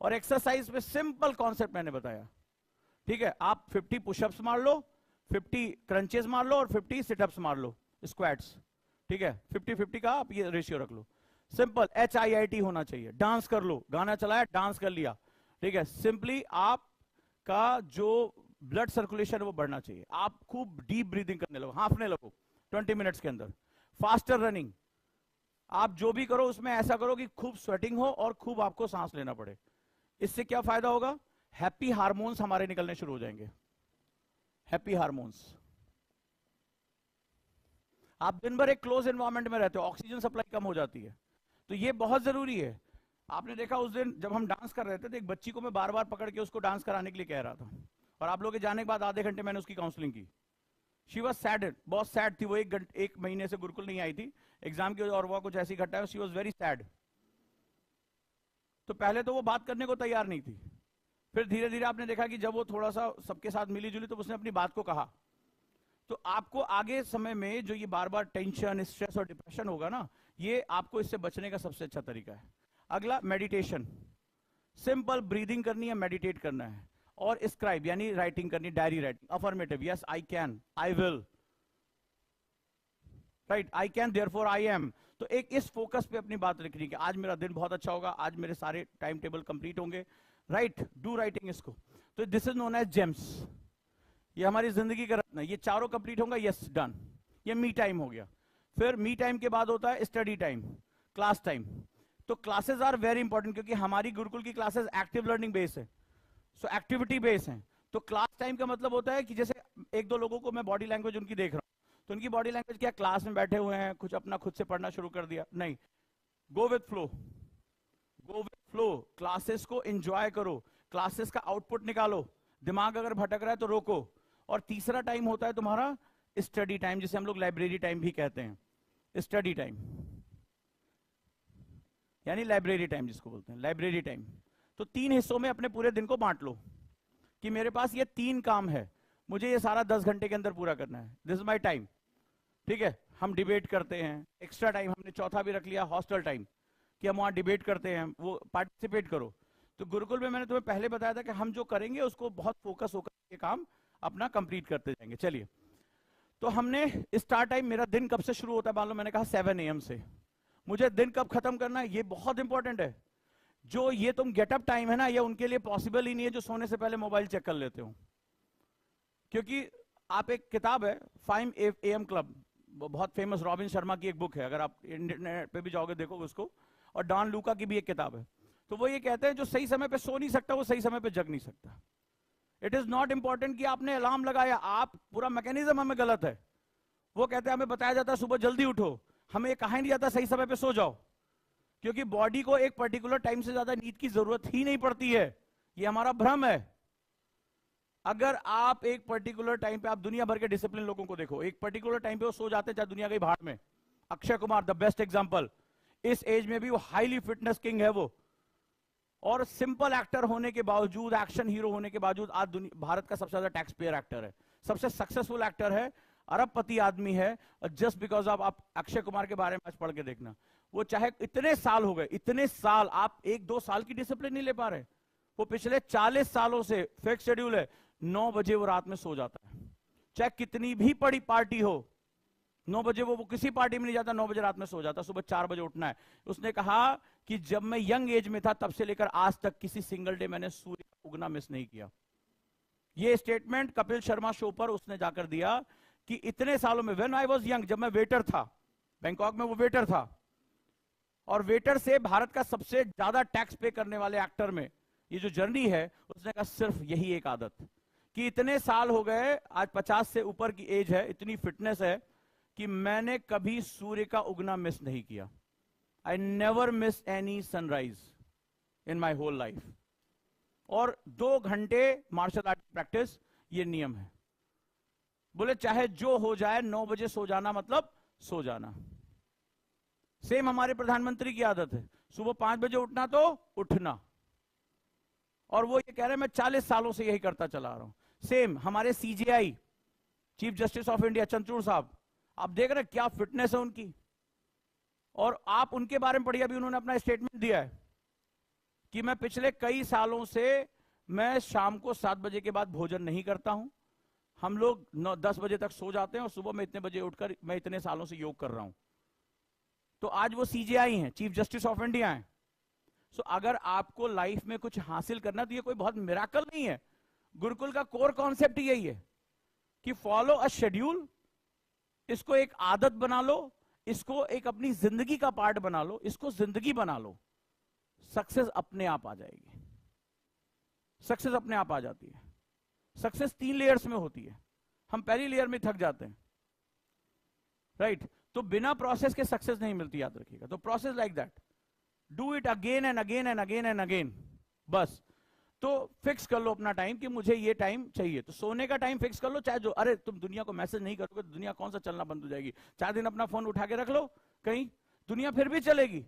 और एक्सरसाइज में सिंपल कॉन्सेप्ट मैंने बताया। ठीक है, आप 50 पुशअप्स मार लो, 50 क्रंचेस मार लो और 50 सिटअप्स मार लो, स्क्वाट्स। ठीक है, 50-50 का आप ये रेशियो रख लो। सिंपल, HIIT होना चाहिए। डांस कर लो, गाना चलाया, डांस कर लिया। ठीक है, सिंपली आपका जो ब्लड सर्कुलेशन है वो बढ़ना चाहिए। आप खूब डीप ब्रीदिंग करने लगो, हांफने लगो 20 मिनट्स के अंदर। फास्टर रनिंग, आप जो भी करो उसमें ऐसा करो कि खूब स्वेटिंग हो और खूब आपको सांस लेना पड़े। इससे क्या फायदा होगा? हैप्पी हार्मोन्स हमारे निकलने शुरू हो जाएंगे। Happy hormones. आप दिन भर एक क्लोज एनवायरनमेंट में रहते हो, ऑक्सीजन सप्लाई कम हो जाती है, तो ये बहुत जरूरी है। आपने देखा उस दिन जब हम डांस कर रहे थे तो एक बच्ची को मैं बार बार पकड़ के उसको डांस कराने के लिए कह रहा था, और आप लोग के जाने के बाद आधे घंटे मैंने उसकी काउंसलिंग की। शी वॉज सैड, बहुत सैड थी वो। एक महीने से गुरुकुल नहीं आई थी, एग्जाम की और वो कुछ ऐसी घटना है। She was very sad. तो पहले तो वो बात करने को तैयार नहीं थी, फिर धीरे धीरे आपने देखा कि जब वो थोड़ा सा सबके साथ मिली जुली तो उसने अपनी बात को कहा। तो आपको आगे समय में जो ये बार बार टेंशन, स्ट्रेस और डिप्रेशन होगा ना, ये आपको इससे बचने का सबसे अच्छा तरीका है। अगला, मेडिटेशन। सिंपल ब्रीदिंग करनी है, मेडिटेट करना है, और स्क्राइब यानी राइटिंग करनी, diary writing, affirmative, yes I can, I will, right, I can therefore I am. तो एक इस फोकस पे अपनी बात लिखनी कि आज मेरा दिन बहुत अच्छा होगा, आज मेरे सारे टाइम टेबल कंप्लीट होंगे, राइट, डू राइटिंग इसको। तो this is known as gems. ये हमारी जिंदगी का रत्न है। ये चारों कंप्लीट होंगे, यस डन, ये मी टाइम हो गया। फिर मी टाइम के बाद होता है स्टडी टाइम, क्लास टाइम। तो क्लासेस आर वेरी इंपॉर्टेंट, क्योंकि हमारी गुरुकुल की क्लासेस एक्टिव लर्निंग बेस है, सो एक्टिविटी बेस है। तो क्लास टाइम का मतलब होता है कि जैसे 1-2 लोगों को मैं बॉडी लैंग्वेज उनकी देख रहा हूं, तो उनकी बॉडी लैंग्वेज क्या, क्लास में बैठे हुए हैं, कुछ अपना खुद से पढ़ना शुरू कर दिया, नहीं, go with flow, go with flow. Classes को एंजॉय करो, क्लासेस का आउटपुट निकालो, दिमाग अगर भटक रहा है तो रोको। और तीसरा टाइम होता है तुम्हारा स्टडी टाइम, जिसे हम लोग लाइब्रेरी टाइम भी कहते हैं। स्टडी टाइम यानी लाइब्रेरी टाइम जिसको बोलते हैं, लाइब्रेरी टाइम। तो 3 हिस्सों में अपने पूरे दिन को बांट लो कि मेरे पास ये 3 काम है, मुझे ये सारा 10 घंटे के अंदर पूरा करना है, दिस इज माई टाइम। ठीक है, हम डिबेट करते हैं, एक्स्ट्रा टाइम हमने चौथा भी रख लिया हॉस्टल टाइम, कि हम वहां डिबेट करते हैं, वो पार्टिसिपेट करो। तो गुरुकुल में मैंने तुम्हें पहले बताया था कि हम जो करेंगे उसको बहुत फोकस होकर ये काम अपना कंप्लीट करते जाएंगे। चलिए, तो हमने स्टार्ट टाइम, मेरा दिन कब से शुरू होता है, मान लो मैंने कहा 7 AM से, मुझे दिन कब खत्म करना है, ये बहुत इंपॉर्टेंट है। जो ये तुम गेटअप टाइम है ना, ये उनके लिए पॉसिबल ही नहीं है जो सोने से पहले मोबाइल चेक कर लेते हो। क्योंकि आप, एक किताब है 5 AM क्लब, बहुत फेमस रॉबिन शर्मा की एक बुक है, अगर आप इंटरनेट पे भी जाओगे देखोगे उसको, और डॉन लूका की भी एक किताब है। तो वो ये कहते हैं जो सही समय पे सो नहीं सकता वो सही समय पे जग नहीं सकता। इट इज नॉट इंपॉर्टेंट कि आपने अलार्म लगाया, आप पूरा मैकेनिज्म हमें गलत है। वो कहते हैं हमें बताया जाता है सुबह जल्दी उठो, हमें ये कहा नहीं जाता सही समय पे सो जाओ, क्योंकि बॉडी को एक पर्टिकुलर टाइम से ज्यादा नींद की जरूरत ही नहीं पड़ती है। ये हमारा भ्रम है। अगर आप एक पर्टिकुलर टाइम पे, आप दुनिया भर के डिसिप्लिन लोगों को देखो, एक पर्टिकुलर टाइम पे वो सो जाते हैं, चाहे दुनिया गई भाड़ में। Akshay Kumar the best example, इस एज में भी वो हाईली फिटनेस किंग है वो, और सिंपल एक्टर होने के बावजूद, एक्शन हीरो होने के बावजूद आज भारत का सबसे ज्यादा टैक्स पेयर एक्टर है, सबसे सक्सेसफुल एक्टर है, अरबपति आदमी है। जस्ट बिकॉज आप अक्षय कुमार के बारे में आज पढ़ के देखना, वो चाहे इतने साल हो गए, इतने साल, आप 1-2 साल की डिसिप्लिन नहीं ले पा रहे, वो पिछले 40 सालों से फिक्स शेड्यूल है, 9 बजे वो रात में सो जाता है, चाहे कितनी भी बड़ी पार्टी हो, 9 बजे वो किसी पार्टी में नहीं जाता, 9 बजे रात में सो जाता, सुबह 4 बजे उठना है। उसने कहा कि जब मैं यंग एज में था तब से लेकर आज तक किसी सिंगल डे मैंने सूर्य का उगना मिस नहीं किया। ये स्टेटमेंट कपिल शर्मा शो पर उसने जाकर दिया कि इतने सालों में, व्हेन आई वाज यंग, जब मैं वेटर था बैंकॉक में, वो वेटर था, और वेटर से भारत का सबसे ज्यादा टैक्स पे करने वाले एक्टर में ये जो जर्नी है, उसने कहा सिर्फ यही एक आदत, कि इतने साल हो गए, आज 50 से ऊपर की एज है, इतनी फिटनेस है कि मैंने कभी सूर्य का उगना मिस नहीं किया। I never miss any sunrise in my whole life. और 2 घंटे मार्शल आर्ट प्रैक्टिस, ये नियम है। बोले चाहे जो हो जाए, 9 बजे सो जाना मतलब सो जाना। सेम हमारे प्रधानमंत्री की आदत है, सुबह 5 बजे उठना तो उठना, और वो ये कह रहे हैं मैं 40 सालों से यही करता चला रहा हूं। सेम हमारे CJI, chief justice of India, Chandrachud साहब, आप देख रहे हैं क्या फिटनेस है उनकी, और आप उनके बारे में पढ़िए, अभी उन्होंने अपना स्टेटमेंट दिया है कि मैं पिछले कई सालों से, मैं शाम को 7 बजे के बाद भोजन नहीं करता हूं, हम लोग 9-10 बजे तक सो जाते हैं, और सुबह में इतने बजे उठकर मैं इतने सालों से योग कर रहा हूं। तो आज वो CJI हैं, चीफ जस्टिस ऑफ इंडिया हैं। सो अगर आपको लाइफ में कुछ हासिल करना, तो ये कोई बहुत मिराकल नहीं है। गुरुकुल का कोर कॉन्सेप्ट यही है कि फॉलो अ शेड्यूल, इसको एक आदत बना लो, इसको एक अपनी जिंदगी का पार्ट बना लो, इसको जिंदगी बना लो, सक्सेस अपने आप आ जाएगी। सक्सेस अपने आप आ जाती है। सक्सेस 3 लेयर्स में होती है, हम पहली लेयर में थक जाते हैं, राइट? तो बिना प्रोसेस के सक्सेस नहीं मिलती, याद रखिएगा। तो process like that, do it again and again and again and again, बस। तो फिक्स कर लो अपना टाइम कि मुझे ये टाइम चाहिए, तो सोने का टाइम फिक्स कर लो, चाहे जो, अरे तुम दुनिया को मैसेज नहीं करोगे तो दुनिया कौन सा चलना बंद हो जाएगी? 4 दिन अपना फोन उठा के रख लो कहीं, दुनिया फिर भी चलेगी।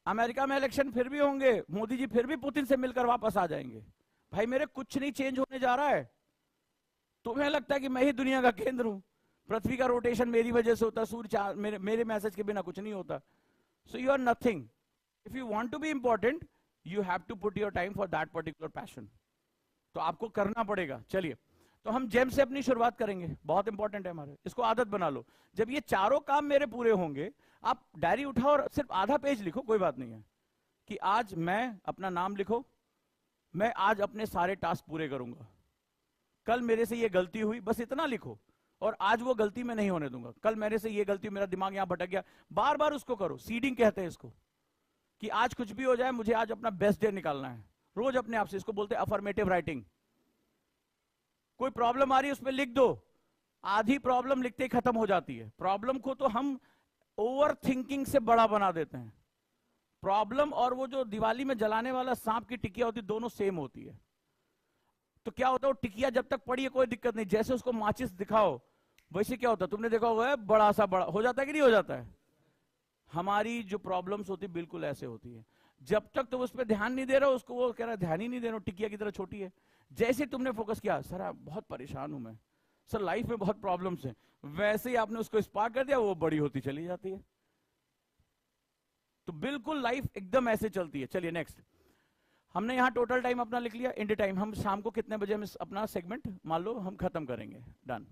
अमेरिका में इलेक्शन फिर भी होंगे, मोदी जी फिर भी पुतिन से मिलकर वापस आ जाएंगे। भाई मेरे कुछ नहीं चेंज होने जा रहा है। तुम्हें लगता है कि मैं ही दुनिया का केंद्र हूं, पृथ्वी का रोटेशन मेरी वजह से होता है, सूर्य मेरे मैसेज के बिना कुछ नहीं होता। So you are nothing. If you want to be important, you have to put your time for that particular passion. तो आपको करना पड़ेगा। चलिए, तो हम जेम से अपनी शुरुआत करेंगे, बहुत इंपॉर्टेंट है हमारे, इसको आदत बना लो। जब ये चारों काम मेरे पूरे होंगे, आप डायरी उठाओ और सिर्फ आधा पेज लिखो, कोई बात नहीं है, कि आज मैं अपना नाम लिखो, मैं आज अपने सारे टास्क पूरे करूंगा, कल मेरे से ये गलती हुई, बस इतना लिखो, और आज वो गलती मैं नहीं होने दूंगा, कल मेरे से ये गलती, मेरा दिमाग यहां भटक गया, बार बार उसको करो। सीडिंग कहते हैं इसको, कि आज कुछ भी हो जाए मुझे आज अपना बेस्ट डे निकालना है, रोज अपने आप से। इसको बोलते हैं अफर्मेटिव राइटिंग। कोई प्रॉब्लम आ रही है उसमें लिख दो, आधी प्रॉब्लम लिखते ही खत्म हो जाती है। प्रॉब्लम को तो हम ओवर थिंकिंग से बड़ा बना देते हैं। प्रॉब्लम और वो जो दिवाली में जलाने वाला सांप की टिकिया होती है, दोनों सेम होती है। तो क्या होता है, वो टिकिया जब तक पड़ी है कोई दिक्कत नहीं, जैसे उसको माचिस दिखाओ वैसे क्या होता है, तुमने देखा होगा बड़ा सा बड़ा हो जाता है कि नहीं हो जाता है। हमारी जो प्रॉब्लम्स होती है बिल्कुल ऐसे होती है, जब तक तुम उस पर ध्यान नहीं दे रहे हो, उसको वो कह रहा है ध्यान ही नहीं दे रहे हो, टिकिया की तरह छोटी है। जैसे तुमने फोकस किया, सर बहुत परेशान हूं मैं, सर लाइफ में बहुत प्रॉब्लम्स हैं, वैसे ही आपने उसको स्पार्क कर दिया, वो बड़ी होती चली जाती है। तो बिल्कुल लाइफ एकदम ऐसे चलती है। चलिए नेक्स्ट, हमने यहां टोटल टाइम अपना लिख लिया, इंड टाइम। हम शाम को कितने बजे हम अपना सेगमेंट मान लो हम खत्म करेंगे, डन।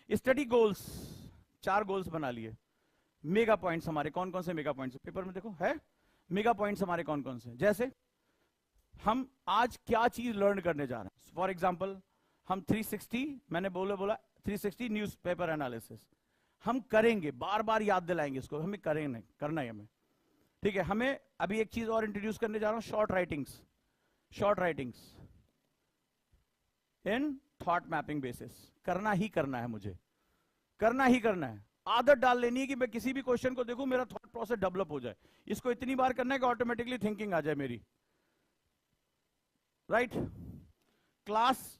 स्टडी गोल्स, 4 गोल्स बना लिए। मेगा पॉइंट्स हमारे कौन कौन से मेगा पॉइंट्स पेपर में देखो है, मेगा पॉइंट्स हमारे कौन कौन से, जैसे हम आज क्या चीज लर्न करने जा रहे हैं। फॉर एग्जांपल हम 360, मैंने बोला 360 न्यूज़पेपर एनालिसिस हम करेंगे, बार बार याद दिलाएंगे इसको, हमें करेंगे, करना है हमें, ठीक है। हमें अभी एक चीज और इंट्रोड्यूस करने जा रहा हूं, short writings in thought mapping basis. करना ही करना है, मुझे करना ही करना है। आदत डाल लेनी है कि मैं किसी भी क्वेश्चन को देखूं, मेरा थॉट प्रोसेस डेवलप हो जाए। इसको इतनी बार करना है कि ऑटोमेटिकली थिंकिंग आ जाए मेरी, right. Class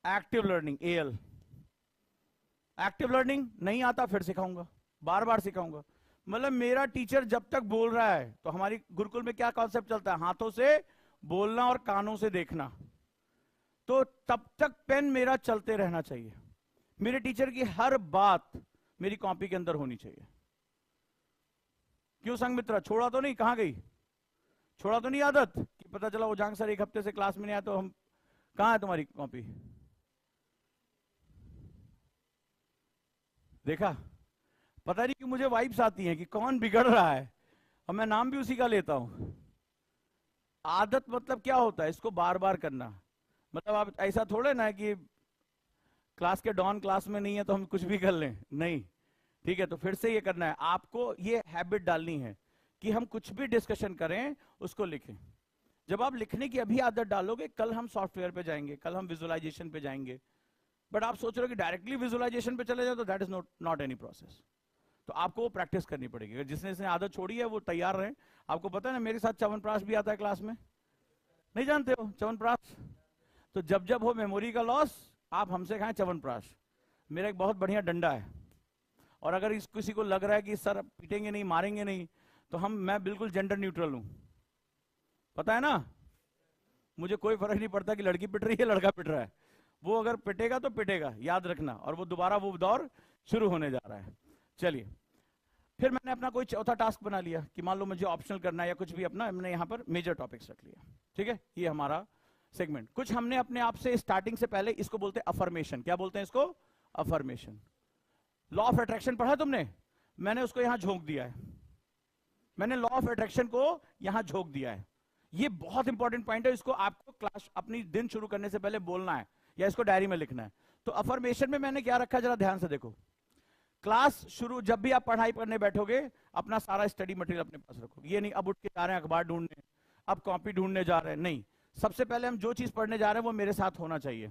active learning, AL active learning नहीं आता फिर सिखाऊंगा, बार बार सिखाऊंगा। मतलब मेरा टीचर जब तक बोल रहा है, तो हमारी गुरुकुल में क्या कॉन्सेप्ट चलता है, हाथों से बोलना और कानों से देखना, तो तब तक पेन मेरा चलते रहना चाहिए। मेरे टीचर की हर बात मेरी कॉपी के अंदर होनी चाहिए। क्यों संगमित्रा, छोड़ा तो नहीं, कहां गई, छोड़ा तो नहीं आदत कि पता चला उजांग सर एक हफ्ते से क्लास में नहीं आया, तो हम कहां है तुम्हारी कॉपी, देखा। पता नहीं कि मुझे वाइब्स आती हैं कि कौन बिगड़ रहा है, और मैं नाम भी उसी का लेता हूं। आदत मतलब क्या होता है, इसको बार बार करना। मतलब आप ऐसा थोड़े ना है कि क्लास के डॉन क्लास में नहीं है तो हम कुछ भी कर लें, नहीं, ठीक है। तो फिर से ये करना है आपको, ये हैबिट डालनी है कि हम कुछ भी डिस्कशन करें उसको लिखें। जब आप लिखने की अभी आदत डालोगे, कल हम सॉफ्टवेयर पे जाएंगे, कल हम विजुअलाइजेशन पे जाएंगे। बट आप सोच रहे हो कि डायरेक्टली विजुअलाइजेशन पे चले जाओ, तो that is not any process. तो आपको वो प्रैक्टिस करनी पड़ेगी। अगर जिसने आदत छोड़ी है वो तैयार रहे। आपको पता है ना, मेरे साथ च्यवनप्राश भी आता है क्लास में, नहीं जानते हो च्यवनप्राश? तो जब जब हो मेमोरी का लॉस, आप हमसे खाएं च्यवनप्राश। मेरा एक बहुत बढ़िया डंडा है, और अगर किसी को लग रहा है कि सर पीटेंगे नहीं, मारेंगे नहीं, तो मैं बिल्कुल जेंडर न्यूट्रल हूं, पता है ना। मुझे कोई फर्क नहीं पड़ता कि लड़की पिट रही है लड़का पिट रहा है, वो अगर पिटेगा तो पिटेगा, याद रखना। और वो दोबारा वो दौर शुरू होने जा रहा है। चलिए, फिर मैंने अपना कोई चौथा टास्क बना लिया कि मान लो मुझे ऑप्शनल करना है या कुछ भी अपना, हमने यहां पर मेजर टॉपिक्स रख लिया, ठीक है। ये हमारा सेगमेंट। कुछ हमने अपने आप से स्टार्टिंग से पहले, इसको बोलते हैं अफर्मेशन। क्या बोलते हैं इसको? अफर्मेशन। लॉ ऑफ अट्रैक्शन पढ़ा तुमने? मैंने उसको यहां झोंक दिया है, मैंने लॉ ऑफ अट्रैक्शन को यहां झोंक दिया है। ये बहुत इंपॉर्टेंट पॉइंट है, इसको आपको क्लास अपनी दिन शुरू करने से पहले बोलना है या इसको डायरी में लिखना है। तो अफर्मेशन में मैंने क्या रखा, जरा ध्यान से देखो। क्लास शुरू, जब भी आप पढ़ाई करने बैठोगे, अपना सारा स्टडी मटेरियल अपने पास रखो। ये नहीं अब उठ के जा रहे हैं अखबार ढूंढने, अब कॉपी ढूंढने जा रहे हैं, नहीं। सबसे पहले हम जो चीज पढ़ने जा रहे हैं वो मेरे साथ होना चाहिए।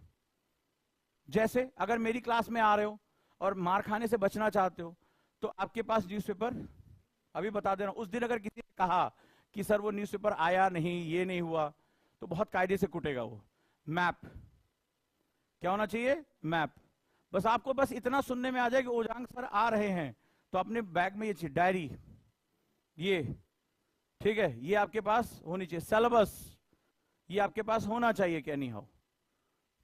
जैसे अगर मेरी क्लास में आ रहे हो और मार खाने से बचना चाहते हो, तो आपके पास न्यूज़पेपर, अभी बता दे रहा हूं, उस दिन अगर किसी ने कहा कि सर वो न्यूज़पेपर आया नहीं, ये नहीं हुआ, तो बहुत कायदे से कुटेगा वो। मैप, क्या होना चाहिए? मैप। बस आपको बस इतना सुनने में आ जाए कि ओजांग सर आ रहे हैं, तो अपने बैग में ये चीज, डायरी, ये ठीक है, ये आपके पास होनी चाहिए। सिलेबस ये आपके पास होना चाहिए कि नहीं हो,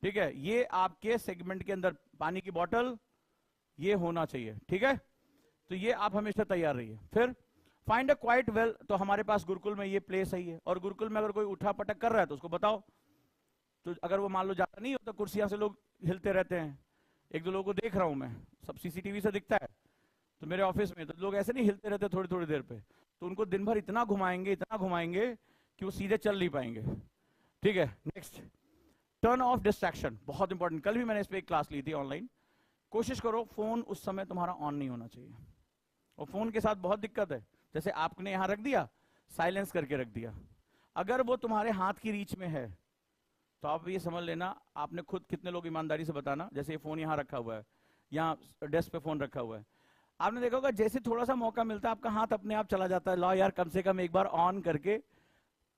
ठीक है। ये आपके सेगमेंट के अंदर पानी की बोतल ये होना चाहिए, ठीक है। तो ये आप हमेशा तैयार रहिए। फिर फाइंड अ क्वाइट वेल, तो हमारे पास गुरुकुल में ये प्लेस है ही, और गुरुकुल में अगर कोई उठा पटक कर रहा है तो उसको बताओ। तो अगर वो मान लो ज्यादा नहीं होता, कुर्सियां से लोग हिलते रहते हैं, एक दो लोगों को देख रहा हूं मैं, सब सीसीटीवी से दिखता है, तो मेरे ऑफिस में तो लोग ऐसे नहीं हिलते रहते थोड़ी थोड़ी देर पे, तो उनको दिन भर इतना घुमाएंगे कि वो सीधे चल नहीं पाएंगे, ठीक है। नेक्स्ट, टर्न ऑफ डिस्ट्रैक्शन, बहुत इंपॉर्टेंट। कल भी मैंने इस पे एक क्लास ली थी ऑनलाइन। कोशिश करो फोन उस समय तुम्हारा ऑन नहीं होना चाहिए, और फोन के साथ बहुत दिक्कत है। जैसे आपने यहां रख दिया, साइलेंस करके रख दिया, अगर वो तुम्हारे हाथ की रीच में है तो आप ये समझ लेना, आपने खुद, कितने लोग ईमानदारी से बताना, जैसे ये फोन यहां रखा हुआ है, यहाँ डेस्क पे फोन रखा हुआ है, आपने देखा होगा जैसे थोड़ा सा मौका मिलता है आपका हाथ अपने आप चला जाता है, ला यार कम से कम एक बार ऑन करके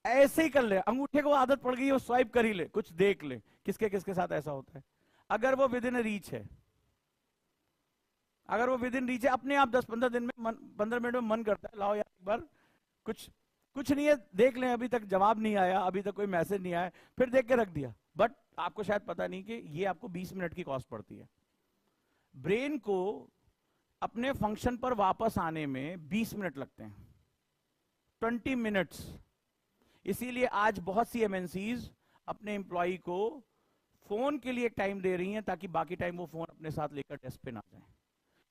ऐसे ही कर ले, अंगूठे को आदत पड़ गई है वो स्वाइप कर ही ले, कुछ देख ले। किसके किसके साथ ऐसा होता है? अगर वो विद इन रीच है, अगर वो विद इन रीच है, अपने आप 10-15 दिन में 15 मिनट में मन करता है लाओ यार एक बार कुछ कुछ नहीं है देख लें, अभी तक जवाब नहीं आया, अभी तक कोई मैसेज नहीं आया, फिर देख के रख दिया। बट आपको शायद पता नहीं कि ये आपको 20 मिनट की कॉस्ट पड़ती है। ब्रेन को अपने फंक्शन पर वापस आने में 20 मिनट लगते हैं, 20 मिनट्स। इसीलिए आज बहुत सी एमएनसीज अपने एम्प्लॉय को फोन के लिए टाइम दे रही हैं ताकि बाकी टाइम वो फोन अपने साथ लेकर डेस्क पे ना जाए।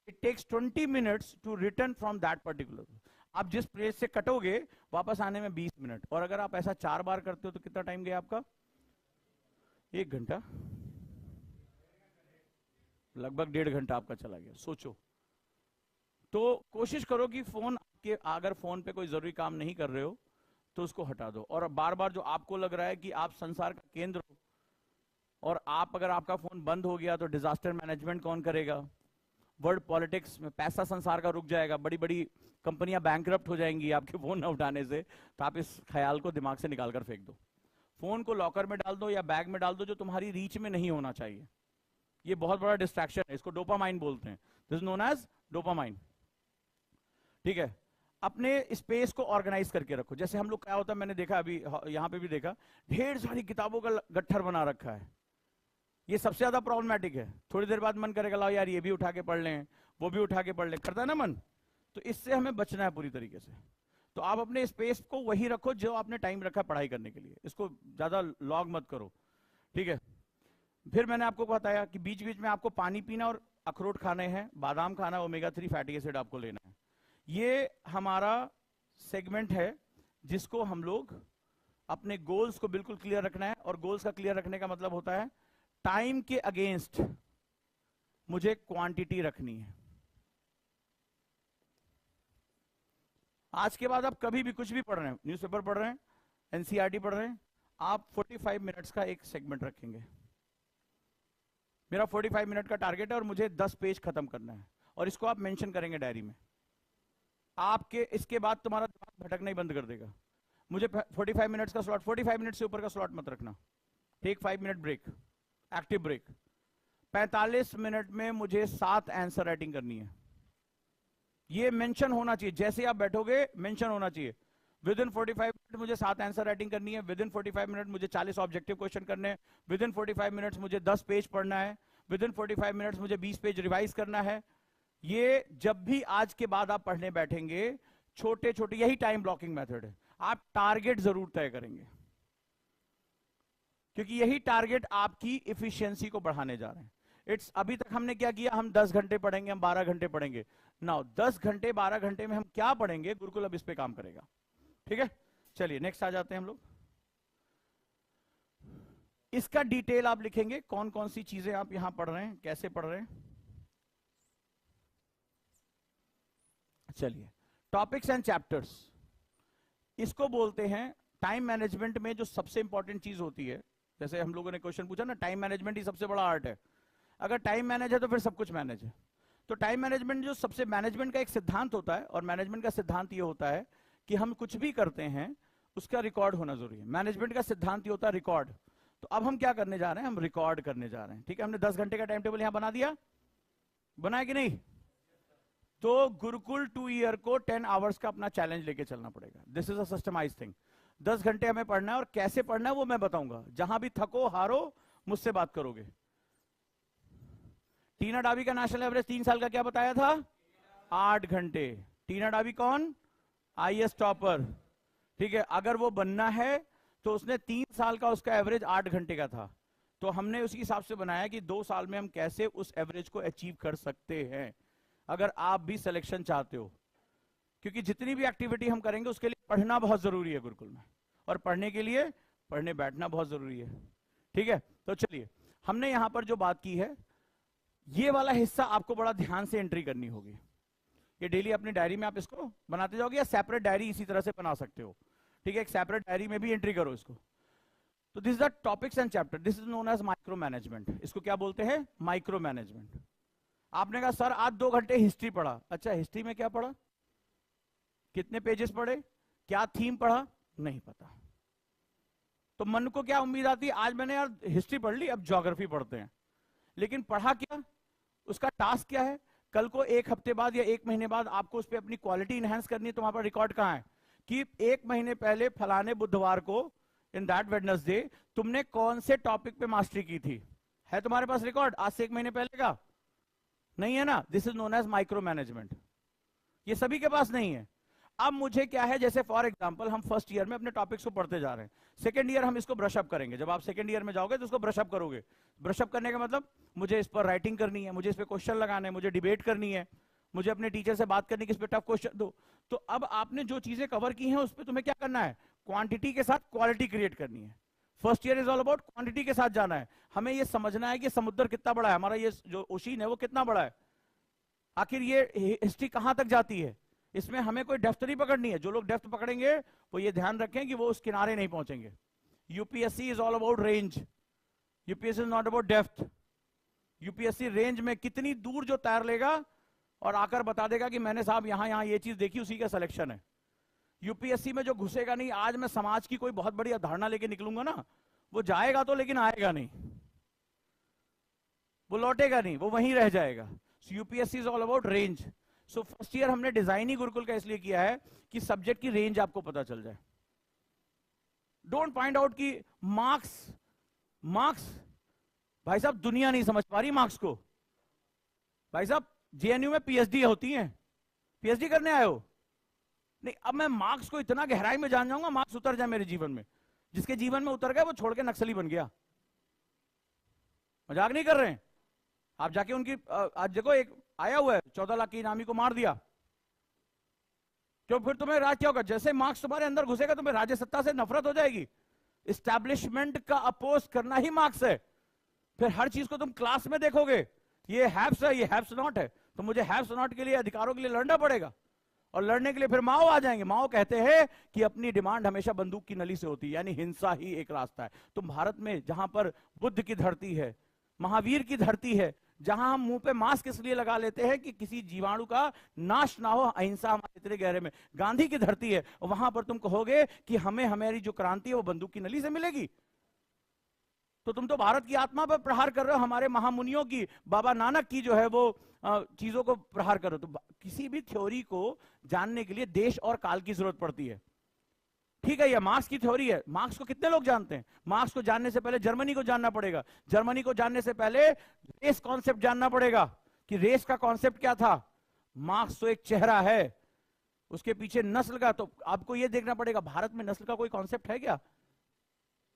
It takes 20 minutes to return from that particular. आप जिस प्लेस से कटोगे वापस आने में 20 मिनट, और अगर आप ऐसा 4 बार करते हो तो कितना टाइम गया आपका? 1 घंटा, लगभग 1.5 घंटा आपका चला गया। सोचो। तो कोशिश करो कि फोन के, अगर फोन पे कोई जरूरी काम नहीं कर रहे हो तो उसको हटा दो। और बार बार जो आपको लग रहा है कि आप संसार का केंद्र हो, और आप अगर आपका फोन बंद हो गया तो डिजास्टर मैनेजमेंट कौन करेगा, वर्ल्ड पॉलिटिक्स में पैसा संसार का रुक जाएगा, बड़ी बड़ी कंपनियां बैंकरप्ट हो जाएंगी आपके फोन ना उठाने से, तो आप इस ख्याल को दिमाग से निकाल कर फेंक दो। फोन को लॉकर में डाल दो या बैग में डाल दो जो तुम्हारी रीच में नहीं होना चाहिए। ये बहुत बड़ा डिस्ट्रैक्शन है, इसको डोपामाइन बोलते हैं, this is known as dopamine. ठीक है, अपने स्पेस को ऑर्गेनाइज करके रखो। जैसे हम लोग क्या होता है, मैंने देखा अभी यहां पे भी देखा, ढेर सारी किताबों का गट्ठर बना रखा है। ये सबसे ज्यादा प्रॉब्लमेटिक है। थोड़ी देर बाद मन करेगा लाओ यार ये भी उठा के पढ़ लें, वो भी उठा के पढ़ लें, करता है ना मन। तो इससे हमें बचना है पूरी तरीके से। तो आप अपने स्पेस को वही रखो जो आपने टाइम रखा पढ़ाई करने के लिए, इसको ज्यादा लॉग मत करो। ठीक है, फिर मैंने आपको बताया कि बीच बीच में आपको पानी पीना और अखरोट खाने हैं, बादाम खाना, ओमेगा 3 फैटी एसिड आपको लेना है। ये हमारा सेगमेंट है जिसको हम लोग अपने गोल्स को बिल्कुल क्लियर रखना है। और गोल्स का क्लियर रखने का मतलब होता है टाइम के अगेंस्ट मुझे क्वांटिटी रखनी है। आज के बाद आप कभी भी कुछ भी पढ़ रहे हैं, न्यूज़पेपर पढ़ रहे हैं, एनसीईआरटी पढ़ रहे हैं, आप 45 मिनट्स का एक सेगमेंट रखेंगे। मेरा 45 मिनट का टारगेट है और मुझे 10 पेज खत्म करना है, और इसको आप मेंशन करेंगे डायरी में। आपके इसके बाद तुम्हारा दिमाग भटकना ही बंद कर देगा। मुझे 45 मिनट्स का स्लॉट, 45 मिनट से ऊपर का स्लॉट मत रखना। Take 5 minute break, active break. 45 minute में मुझे 7 आंसर राइटिंग करनी है। ये मेंशन होना चाहिए, जैसे आप बैठोगे मेंशन होना चाहिए। विद इन 45 मिनट मुझे 7 आंसर राइटिंग करनी है, विद इन 45 मिनट मुझे 40 ऑब्जेक्टिव क्वेश्चन करने हैं, विद इन 45 मिनट्स मुझे 10 पेज पढ़ना है, विद इन 45 मिनट्स मुझे 20 पेज रिवाइज करना है। ये जब भी आज के बाद आप पढ़ने बैठेंगे, छोटे छोटे, यही टाइम ब्लॉकिंग मेथड है। आप टारगेट जरूर तय करेंगे, क्योंकि यही टारगेट आपकी इफिशियंसी को बढ़ाने जा रहे हैं। इट्स अभी तक हमने क्या किया, हम 10 घंटे पढ़ेंगे, हम 12 घंटे पढ़ेंगे। नाउ 10 घंटे 12 घंटे में हम क्या पढ़ेंगे, गुरुकुल अब इस पे काम करेगा। ठीक है, चलिए नेक्स्ट आ जाते हैं हम लोग। इसका डिटेल आप लिखेंगे, कौन कौन सी चीजें आप यहां पढ़ रहे हैं, कैसे पढ़ रहे हैं। चलिए, टॉपिक्स एंड चैप्टर्स, इसको बोलते हैं टाइम मैनेजमेंट में जो सबसे इंपॉर्टेंट चीज होती है। जैसे हम लोगों ने क्वेश्चन पूछा ना, टाइम मैनेजमेंट ही सबसे बड़ा आर्ट है। अगर टाइम मैनेज है तो फिर सब कुछ मैनेज है। तो टाइम मैनेजमेंट जो सबसे, मैनेजमेंट का एक सिद्धांत होता है, और मैनेजमेंट का सिद्धांत ये होता है कि हम कुछ भी करते हैं उसका रिकॉर्ड होना जरूरी है। मैनेजमेंट का सिद्धांत ये होता है रिकॉर्ड। तो अब हम क्या करने जा रहे हैं, हम रिकॉर्ड करने जा रहे हैं। ठीक है, हमने 10 घंटे का टाइम टेबल यहां बना दिया, बनाया कि नहीं। तो गुरुकुल 2 ईयर को 10 आवर्स का अपना चैलेंज लेके चलना पड़ेगा। This is a systemised thing. 10 घंटे हमें पढ़ना है, और कैसे पढ़ना है वो मैं बताऊंगा। जहां भी थको हारो मुझसे बात करोगे। टीना डाबी का नेशनल एवरेज 3 साल का क्या बताया था, 8 घंटे। टीना डाबी कौन, आईएएस टॉपर। ठीक है, अगर वो बनना है तो उसने 3 साल का उसका एवरेज 8 घंटे का था। तो हमने उसी हिसाब से बनाया कि 2 साल में हम कैसे उस एवरेज को अचीव कर सकते हैं, अगर आप भी सिलेक्शन चाहते हो। क्योंकि जितनी भी एक्टिविटी हम करेंगे उसके लिए पढ़ना बहुत जरूरी है गुरुकुल में, और पढ़ने के लिए पढ़ने बैठना बहुत जरूरी है। ठीक है, तो चलिए, हमने यहां पर जो बात की है, ये वाला हिस्सा आपको बड़ा ध्यान से एंट्री करनी होगी। ये डेली अपनी डायरी में आप इसको बनाते जाओगे, या सेपरेट डायरी इसी तरह से बना सकते हो। ठीक है, एक सेपरेट डायरी में भी एंट्री करो इसको। तो this is the topics and chapter, this is known as micro management. इसको क्या बोलते हैं, माइक्रो मैनेजमेंट। आपने कहा सर आज 2 घंटे हिस्ट्री पढ़ा, अच्छा हिस्ट्री में क्या पढ़ा, कितने पेजेस पढ़े, क्या थीम पढ़ा, नहीं पता। तो मन को क्या उम्मीद आती है, आज मैंने यार हिस्ट्री पढ़ ली, अब ज्योग्राफी पढ़ते हैं। लेकिन पढ़ा क्या, उसका टास्क क्या है, कल को 1 हफ्ते बाद या 1 महीने बाद आपको उस पर अपनी क्वालिटी इंहेंस करनी है, तो वहां पर रिकॉर्ड कहां है कि 1 महीने पहले फलाने बुधवार को इन दैट वेडनेसडे तुमने कौन से टॉपिक पे मास्टरी की थी? है तुम्हारे पास रिकॉर्ड आज से 1 महीने पहले का? नहीं है ना। This is known as micro management. ये सभी के पास नहीं है। अब मुझे क्या है, जैसे फॉर एग्जांपल हम फर्स्ट ईयर में अपने टॉपिक्स को पढ़ते जा रहे हैं, सेकंड ईयर हम इसको ब्रश अप करेंगे। जब आप सेकंड ईयर में जाओगे तो उसको ब्रश अप करोगे। ब्रश अप करने का मतलब मुझे इस पर राइटिंग करनी है, मुझे इस पर क्वेश्चन लगाने, मुझे डिबेट करनी है, मुझे अपने टीचर से बात करनी कि इस पर टफ क्वेश्चन दो। तो अब आपने जो चीजें कवर की हैं उस पर तुम्हें क्या करना है, क्वांटिटी के साथ क्वालिटी क्रिएट करनी है। First year is all about quantity के साथ जाना है। हमें यह समझना है कि समुद्र कितना बड़ा है, हमारा ये जो ओशियन है वो कितना बड़ा है, आखिर ये हिस्ट्री कहां तक जाती है। इसमें हमें कोई डेप्थ नहीं पकड़नी है। जो लोग डेप्थ पकड़ेंगे वो ये ध्यान रखें कि वो उस किनारे नहीं पहुंचेंगे। UPSC is all about range, UPSC is not about depth. UPSC range में कितनी दूर जो तैर लेगा और आकर बता देगा कि मैंने साहब यहां यहां ये चीज देखी, उसी का सिलेक्शन है। यूपीएससी में जो घुसेगा नहीं, आज मैं समाज की कोई बहुत बड़ी अवधारणा लेके निकलूंगा ना, वो जाएगा तो लेकिन आएगा नहीं, वो लौटेगा नहीं, वो वहीं रह जाएगा। UPSC is all about range. So first year हमने डिजाइन ही गुरुकुल का इसलिए किया है कि सब्जेक्ट की रेंज आपको पता चल जाए। डोंट फाइंड आउट कि मार्क्स मार्क्स भाई साहब दुनिया नहीं समझ पा रही मार्क्स को। भाई साहब जेएनयू में पीएचडी होती है, पीएचडी करने आए हो? नहीं, अब मैं मार्क्स को इतना गहराई में जान जाऊंगा, मार्क्स उतर जाए मेरे जीवन में। जिसके जीवन में उतर गया वो छोड़ के नक्सली बन गया। मजाक नहीं कर रहे हैं। आप जाके उनकी आज देखो, एक आया हुआ है 14 लाख की इनामी को मार दिया। क्यों? फिर तुम्हें राज क्या होगा? जैसे मार्क्स तुम्हारे अंदर घुसेगा तुम्हें राज्य सत्ता से नफरत हो जाएगी। इस्टेब्लिशमेंट का अपोज करना ही मार्क्स है। फिर हर चीज को तुम क्लास में देखोगे, ये हैव्स है, ये हैव्स नॉट है, तो मुझे हैव्स नॉट के लिए, अधिकारों के लिए लड़ना पड़ेगा। और लड़ने के लिए फिर माओ आ जाएंगे। माओ कहते हैं कि अपनी डिमांड हमेशा बंदूक की नली से होती है, यानी हिंसा ही एक रास्ता है। तुम भारत में जहां पर बुद्ध की धरती है, महावीर की धरती है, जहां हम मुंह पे मास्क इसलिए लगा लेते हैं कि किसी जीवाणु का नाश ना हो, अहिंसा हमारे इतने गहरे में, गांधी की धरती है, वहां पर तुम कहोगे कि हमें हमारी जो क्रांति है वो बंदूक की नली से मिलेगी। तो तुम तो भारत की आत्मा पर प्रहार कर रहे हो, हमारे महामुनियों की, बाबा नानक की जो है वो चीजों को प्रहार कर रहे हो। तो किसी भी थ्योरी को जानने के लिए देश और काल की जरूरत पड़ती है। ठीक है, ये मार्क्स की थ्योरी है। मार्क्स को कितने लोग जानते हैं? मार्क्स को जानने से पहले जर्मनी को जानना पड़ेगा। जर्मनी को जानने से पहले रेस कॉन्सेप्ट जानना पड़ेगा कि रेस का कॉन्सेप्ट क्या था। मार्क्स तो एक चेहरा है, उसके पीछे नस्ल का, तो आपको यह देखना पड़ेगा भारत में नस्ल का कोई कॉन्सेप्ट है क्या?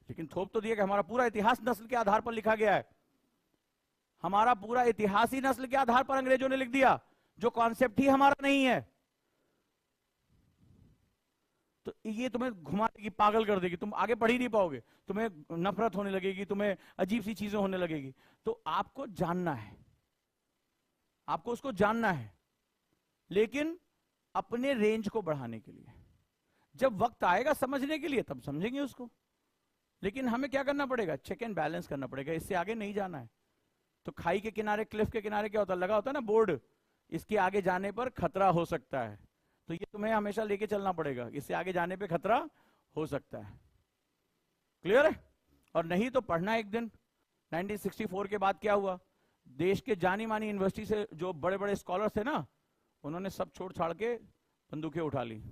लेकिन थोप तो दिया कि हमारा पूरा इतिहास नस्ल के आधार पर लिखा गया है। हमारा पूरा इतिहास ही नस्ल के आधार पर अंग्रेजों ने लिख दिया, जो कॉन्सेप्ट ही हमारा नहीं है। तो ये तुम्हें घुमा देगी, पागल कर देगी, तुम आगे पढ़ ही नहीं पाओगे, तुम्हें नफरत होने लगेगी, तुम्हें अजीब सी चीजें होने लगेगी। तो आपको जानना है, आपको उसको जानना है, लेकिन अपने रेंज को बढ़ाने के लिए। जब वक्त आएगा समझने के लिए तब समझेंगे उसको, लेकिन हमें क्या करना पड़ेगा? चेक एंड बैलेंस करना पड़ेगा। इससे आगे नहीं जाना है। तो खाई के किनारे, क्लिफ के किनारे क्या होता है? लगा होता है ना बोर्ड, इसके आगे जाने पर खतरा हो सकता है। तो ये तुम्हें हमेशा लेके चलना पड़ेगा, इससे आगे जाने पे खतरा हो सकता है। क्लियर है? और नहीं तो पढ़ना एक दिन। 1964 के बाद क्या हुआ? देश के जानी मानी यूनिवर्सिटी से जो बड़े बड़े स्कॉलर्स थे ना, उन्होंने सब छोड़ छाड़ के बंदूकें उठा ली।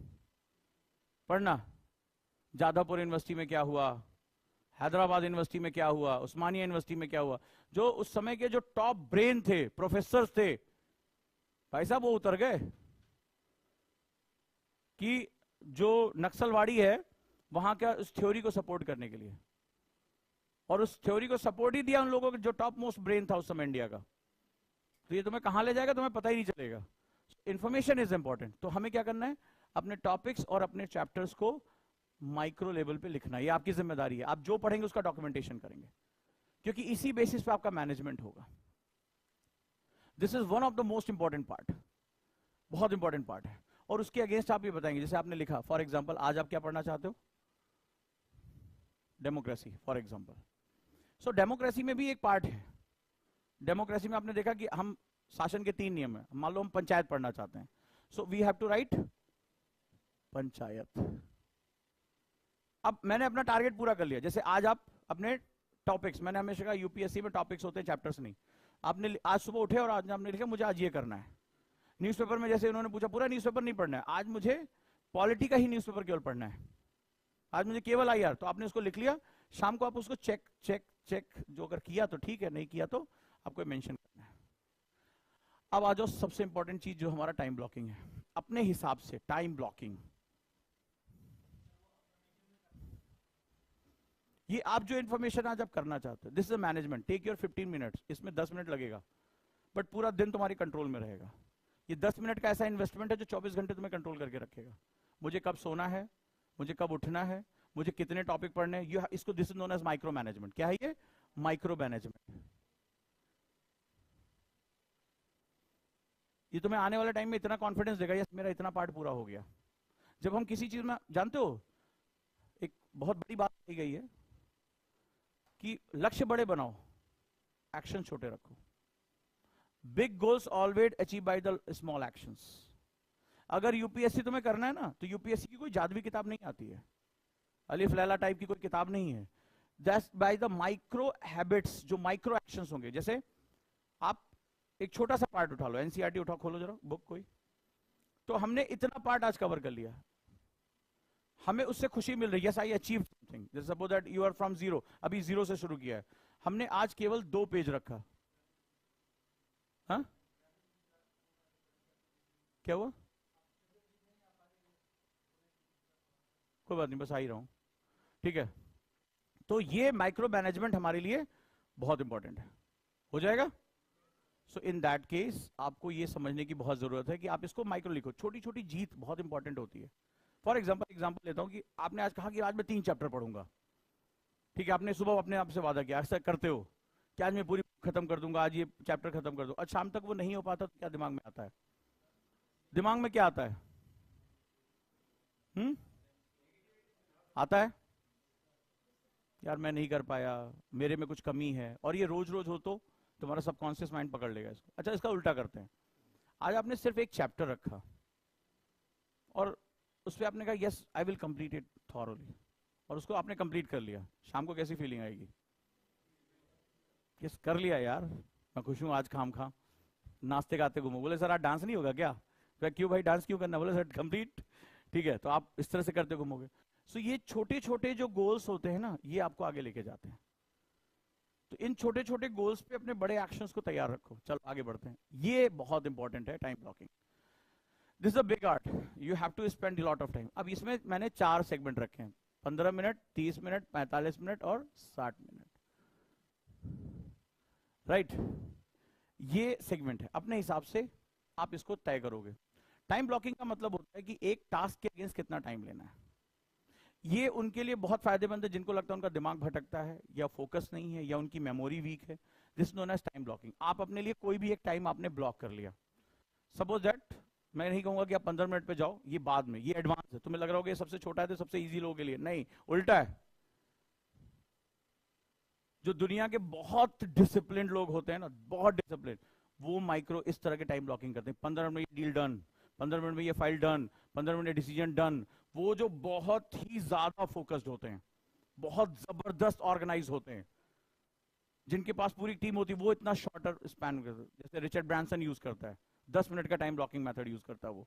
पढ़ना, जादवपुर यूनिवर्सिटी में क्या हुआ, हैदराबाद यूनिवर्सिटी में क्या हुआ, उस्मानिया यूनिवर्सिटी में क्या हुआ। जो उस समय के जो टॉप ब्रेन थे, प्रोफेसर्स थे, भाई साहब वो उतर गए कि जो नक्सलवाड़ी है वहां क्या, उस थ्योरी को सपोर्ट करने के लिए। और उस थ्योरी को सपोर्ट ही दिया उन लोगों का जो टॉप मोस्ट ब्रेन था उस समय इंडिया का। तो ये तुम्हें कहां ले जाएगा तुम्हें पता ही नहीं चलेगा। Information is important. तो हमें क्या करना है? अपने टॉपिक्स और अपने चैप्टर्स को माइक्रो लेवल पे लिखना, ये आपकी जिम्मेदारी है। आप जो पढ़ेंगे उसका डॉक्यूमेंटेशन करेंगे, क्योंकि इसी बेसिस पे आपका मैनेजमेंट होगा। This is one of the most important part, बहुत इंपॉर्टेंट पार्ट है। और उसके अगेंस्ट आप ये बताएंगे, जैसे आपने लिखा फॉर एग्जाम्पल, आज आप क्या पढ़ना चाहते हो? Democracy for example. So democracy में भी एक पार्ट है। डेमोक्रेसी में आपने देखा कि हम शासन के 3 नियम है। मान लो हम पंचायत पढ़ना चाहते हैं, so we have to write panchayat. अब मैंने अपना टारगेट पूरा कर लिया। जैसे आज आप अपने टॉपिक्स, मैंने हमेशा कहा यूपीएससी में टॉपिक्स होते हैं, चैप्टर्स नहीं। आपने आज सुबह उठे और आज आपने लिखा मुझे आज ये करना है, न्यूज़पेपर में जैसे उन्होंने पूछा पूरा न्यूज़पेपर नहीं पढ़ना है, आज मुझे पॉलिटी का ही न्यूज़पेपर केवल पढ़ना है, आज मुझे केवल IR, तो आपने उसको लिख लिया, शाम को आप उसको चेक चेक चेक जो अगर किया तो ठीक है, नहीं किया तो आपको मेंशन करना है। अब आ जाओ सबसे इंपॉर्टेंट चीज जो हमारा टाइम ब्लॉकिंग है, अपने हिसाब से टाइम ब्लॉकिंग। ये आप जो इन्फॉर्मेशन आज आप करना चाहते हो, this is management, take your 15 minutes, इसमें 10 मिनट लगेगा बट पूरा दिन तुम्हारे कंट्रोल में रहेगा। ये 10 मिनट का ऐसा इन्वेस्टमेंट है जो 24 घंटे तुम्हें कंट्रोल करके रखेगा। मुझे कब सोना है, मुझे कब उठना है, मुझे कितने टॉपिक पढ़ने हैं, इसको this is known as micro management. क्या है ये? Micro management. ये तुम्हें आने वाले टाइम में इतना कॉन्फिडेंस देगा, यस मेरा इतना पार्ट पूरा हो गया। जब हम किसी चीज में, जानते हो एक बहुत बड़ी बात कही गई है कि लक्ष्य बड़े बनाओ, एक्शन छोटे रखो। Big goals always achieve by the small actions. अगर यूपीएससी तुम्हें करना है ना, तो यूपीएससी की कोई जादुई किताब नहीं आती है, अलिफ लैला टाइप की कोई किताब नहीं है। That's by the micro habits, जो माइक्रो एक्शंस होंगे। जैसे आप एक छोटा सा पार्ट उठा लो, एनसीईआरटी उठाओ, खोलो जरा बुक कोई, तो हमने इतना पार्ट आज कवर कर लिया, हमें उससे खुशी मिल रही है, यस आई अचीव समथिंग। जैसे suppose that you are from zero, अभी जीरो से शुरू किया है, हमने आज केवल 2 पेज रखा। हाँ क्या हुआ? कोई बात नहीं, बस आ ही रहा हूं, ठीक है। तो ये माइक्रो मैनेजमेंट हमारे लिए बहुत इंपॉर्टेंट है, हो जाएगा। सो इन दैट केस आपको ये समझने की बहुत जरूरत है कि आप इसको माइक्रो लिखो, छोटी छोटी जीत बहुत इंपॉर्टेंट होती है। फॉर एग्जाम्पल लेता हूं कि आपने आज कहा कि आज मैं 3 चैप्टर पढ़ूंगा, ठीक है, आपने सुबह अपने आप से वादा किया, ऐसा करते हो कि आज मैं पूरी खत्म कर दूंगा, आज ये चैप्टर खत्म कर दूं, और शाम तक वो नहीं हो पाता तो क्या दिमाग में आता है? दिमाग में क्या आता है? आता है यार मैं नहीं कर पाया, मेरे में कुछ कमी है, और ये रोज रोज हो तो तुम्हारा सबकॉन्शियस माइंड पकड़ लेगा इसको। अच्छा, इसका उल्टा करते हैं, आज आपने सिर्फ एक चैप्टर रखा और उस पर आपने कहा yes I will complete it thoroughly, और उसको आपने कंप्लीट कर लिया, शाम को कैसी फीलिंग आएगी? यस कर लिया यार, मैं खुश हूं, आज खाम खा नाचते गाते घूमो। बोले सर आज डांस नहीं होगा क्या? क्यों भाई डांस क्यों करना? बोले सर कंप्लीट, ठीक है, तो आप इस तरह से करते घूमोगे। सो ये छोटे छोटे जो गोल्स होते हैं ना, ये आपको आगे लेके जाते हैं। तो इन छोटे छोटे गोल्स पे अपने बड़े एक्शंस को तैयार रखो। चलो आगे बढ़ते हैं, ये बहुत इंपॉर्टेंट है time blocking. This is a big art, you have to spend lot of time. अब इसमें मैंने 4 सेगमेंट रखे हैं, 15 मिनट, 30 मिनट, 45 मिनट और 60 मिनट, राइट? ये सेगमेंट है, अपने हिसाब से आप इसको तय करोगे। टाइम ब्लॉकिंग का मतलब होता है कि एक टास्क के अगेंस्ट कितना टाइम लेना है। ये उनके लिए बहुत फायदेमंद है जिनको लगता है उनका दिमाग भटकता है या फोकस नहीं है या उनकी मेमोरी वीक है। This known as time blocking. आप अपने लिए कोई भी एक टाइम आपने ब्लॉक कर लिया, सपोज दैट मैं नहीं कहूंगा कि आप 15 मिनट पे जाओ, ये बाद में, ये एडवांस है, तुम्हें लग रहा होगा ये सबसे छोटा है तो सबसे इजी लोगों के लिए, नहीं, उल्टा है। जो दुनिया के बहुत डिसिप्लिन लोग होते हैं ना, बहुत डिसिप्लिन, वो माइक्रो इस तरह के टाइम ब्लॉकिंग करते हैं। 15 मिनट में ये डील डन, 15 मिनट में ये फाइल डन, 15 मिनट में डिसीजन डन। वो जो बहुत ही ज्यादा फोकस्ड होते हैं, बहुत जबरदस्त ऑर्गेनाइज होते हैं, जिनके पास पूरी टीम होती है, वो इतना शॉर्टर स्पैन, जैसे रिचर्ड ब्रांसन यूज करता है, 10 मिनट का टाइम ब्लॉकिंग मेथड यूज करता है वो।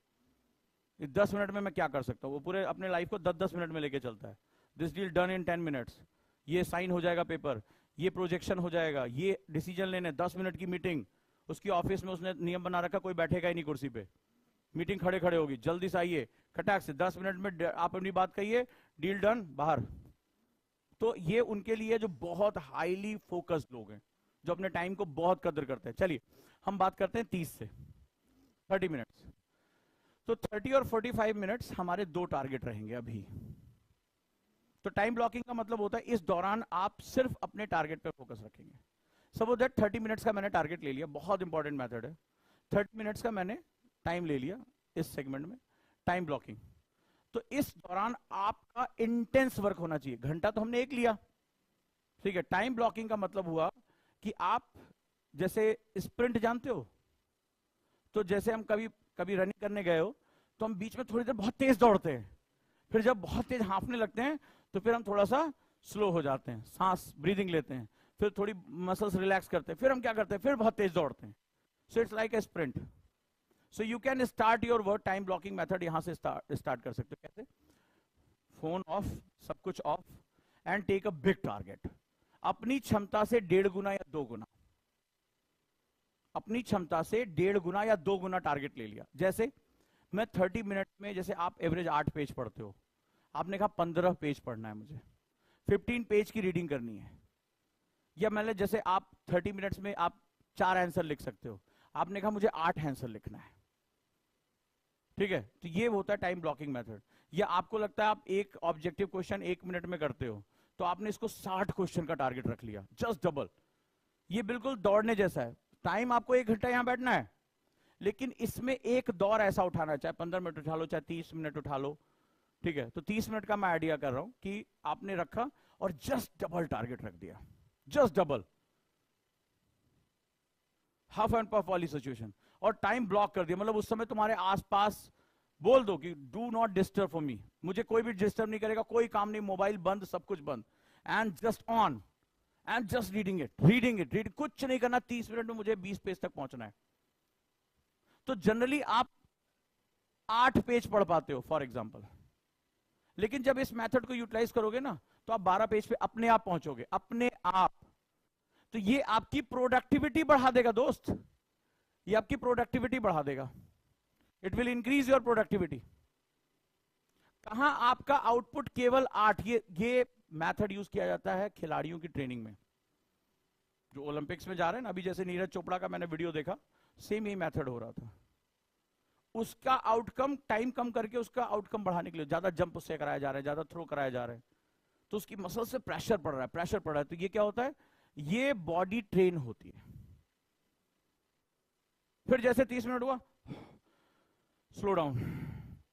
10 मिनट में मैं क्या कर सकता हूँ, वो पूरे अपने लाइफ को 10-10 मिनट में लेके चलता है। This deal done in 10 minutes, ये साइन हो जाएगा पेपर, ये प्रोजेक्शन हो जाएगा, ये डिसीजन लेने, 10 मिनट की मीटिंग, उसकी ऑफिस में उसने नियम बना रखा कोई बैठेगा ही नहीं कुर्सी पे, मीटिंग खड़े खड़े होगी, जल्दी से आइए, खटाक से 10 मिनट में आप अपनी बात कहिए, डील डन, बाहर। तो ये उनके लिए जो बहुत हाईली फोकस्ड लोग हैं, जो अपने टाइम को बहुत कदर करते हैं। चलिए हम बात करते हैं 30 से 30 मिनट्स। तो 30 और 45 मिनट्स हमारे 2 टारगेट रहेंगे अभी। तो टाइम ब्लॉकिंग का मतलब होता है इस दौरान आप सिर्फ अपने टारगेट पे फोकस रखेंगे। सपोज दैट 30 मिनट्स का मैंने टारगेट ले लिया, बहुत इंपॉर्टेंट मेथड है। 30 मिनट्स का मैंने टाइम ले लिया इस सेगमेंट में, टाइम ब्लॉकिंग। तो इस दौरान आपका इंटेंस वर्क होना चाहिए। घंटा तो हमने एक लिया, ठीक है। टाइम ब्लॉकिंग का मतलब हुआ कि आप जैसे स्प्रिंट जानते हो, तो जैसे हम कभी रनिंग करने गए हो तो हम बीच में थोड़ी देर बहुत तेज दौड़ते हैं, फिर जब बहुत तेज हांफने लगते हैं तो फिर हम थोड़ा सा स्लो हो जाते हैं, सांस ब्रीदिंग लेते हैं, फिर थोड़ी मसल्स रिलैक्स करते हैं, फिर हम क्या करते हैं, फिर बहुत तेज दौड़ते हैं। So it's like a sprint. So you can start your work time blocking method यहां से स्टार्ट कर सकते हो। कैसे? फोन ऑफ, सब कुछ off, and take a big target. अपनी क्षमता से 1.5 गुना या 2 गुना, अपनी क्षमता से 1.5 गुना या 2 गुना टारगेट ले लिया। जैसे मैं 30 मिनट में, जैसे आप एवरेज 8 पेज पढ़ते हो, आपने कहा 15 पेज पढ़ना है मुझे, 15 पेज की रीडिंग करनी है। या मैंने, जैसे आप 30 मिनट्स में आप 4 आंसर लिख सकते हो, आपने कहा मुझे 8 आंसर लिखना है। ठीक है, तो ये होता है टाइम ब्लॉकिंग मेथड। या आपको लगता है आप एक ऑब्जेक्टिव क्वेश्चन 1 मिनट में करते हो, तो आपने इसको 60 क्वेश्चन का टारगेट रख लिया, जस्ट डबल। ये बिल्कुल दौड़ने जैसा है। टाइम आपको 1 घंटा यहां बैठना है, लेकिन इसमें एक दौर ऐसा उठाना, चाहे 15 मिनट उठा लो, चाहे 30 मिनट उठा लो। ठीक है, तो 30 मिनट का मैं आइडिया कर रहा हूं कि आपने रखा और जस्ट डबल टारगेट रख दिया, just double, half and puff वाली सिचुएशन, और टाइम ब्लॉक कर दिया। मतलब उस समय तुम्हारे आसपास बोल दो कि do not disturb for me, मुझे कोई भी डिस्टर्ब नहीं करेगा, कोई काम नहीं, मोबाइल बंद, सब कुछ बंद, and just on and just reading it, कुछ नहीं करना। 30 मिनट में मुझे 20 पेज तक पहुंचना है। तो जनरली आप 8 पेज पढ़ पाते हो फॉर एग्जाम्पल, लेकिन जब इस मेथड को यूटिलाइज करोगे ना, तो आप 12 पेज पे अपने आप पहुंचोगे, अपने आप। तो ये आपकी प्रोडक्टिविटी बढ़ा देगा दोस्त, ये आपकी प्रोडक्टिविटी बढ़ा देगा। It will increase your productivity. कहां आपका आउटपुट केवल 8, ये मेथड यूज किया जाता है खिलाड़ियों की ट्रेनिंग में, जो ओलंपिक्स में जा रहे हैं ना। अभी जैसे नीरज चोपड़ा का मैंने वीडियो देखा, सेम ही मेथड हो रहा था। उसका आउटकम, टाइम कम करके उसका आउटकम बढ़ाने के लिए ज्यादा जंप उससे कराया जा रहा है, ज्यादा थ्रो कराया जा रहा है, तो उसकी मसल से प्रेशर पड़ रहा है। तो ये क्या होता है? ये बॉडी ट्रेन होती है। फिर जैसे 30 मिनट हुआ, स्लो डाउन।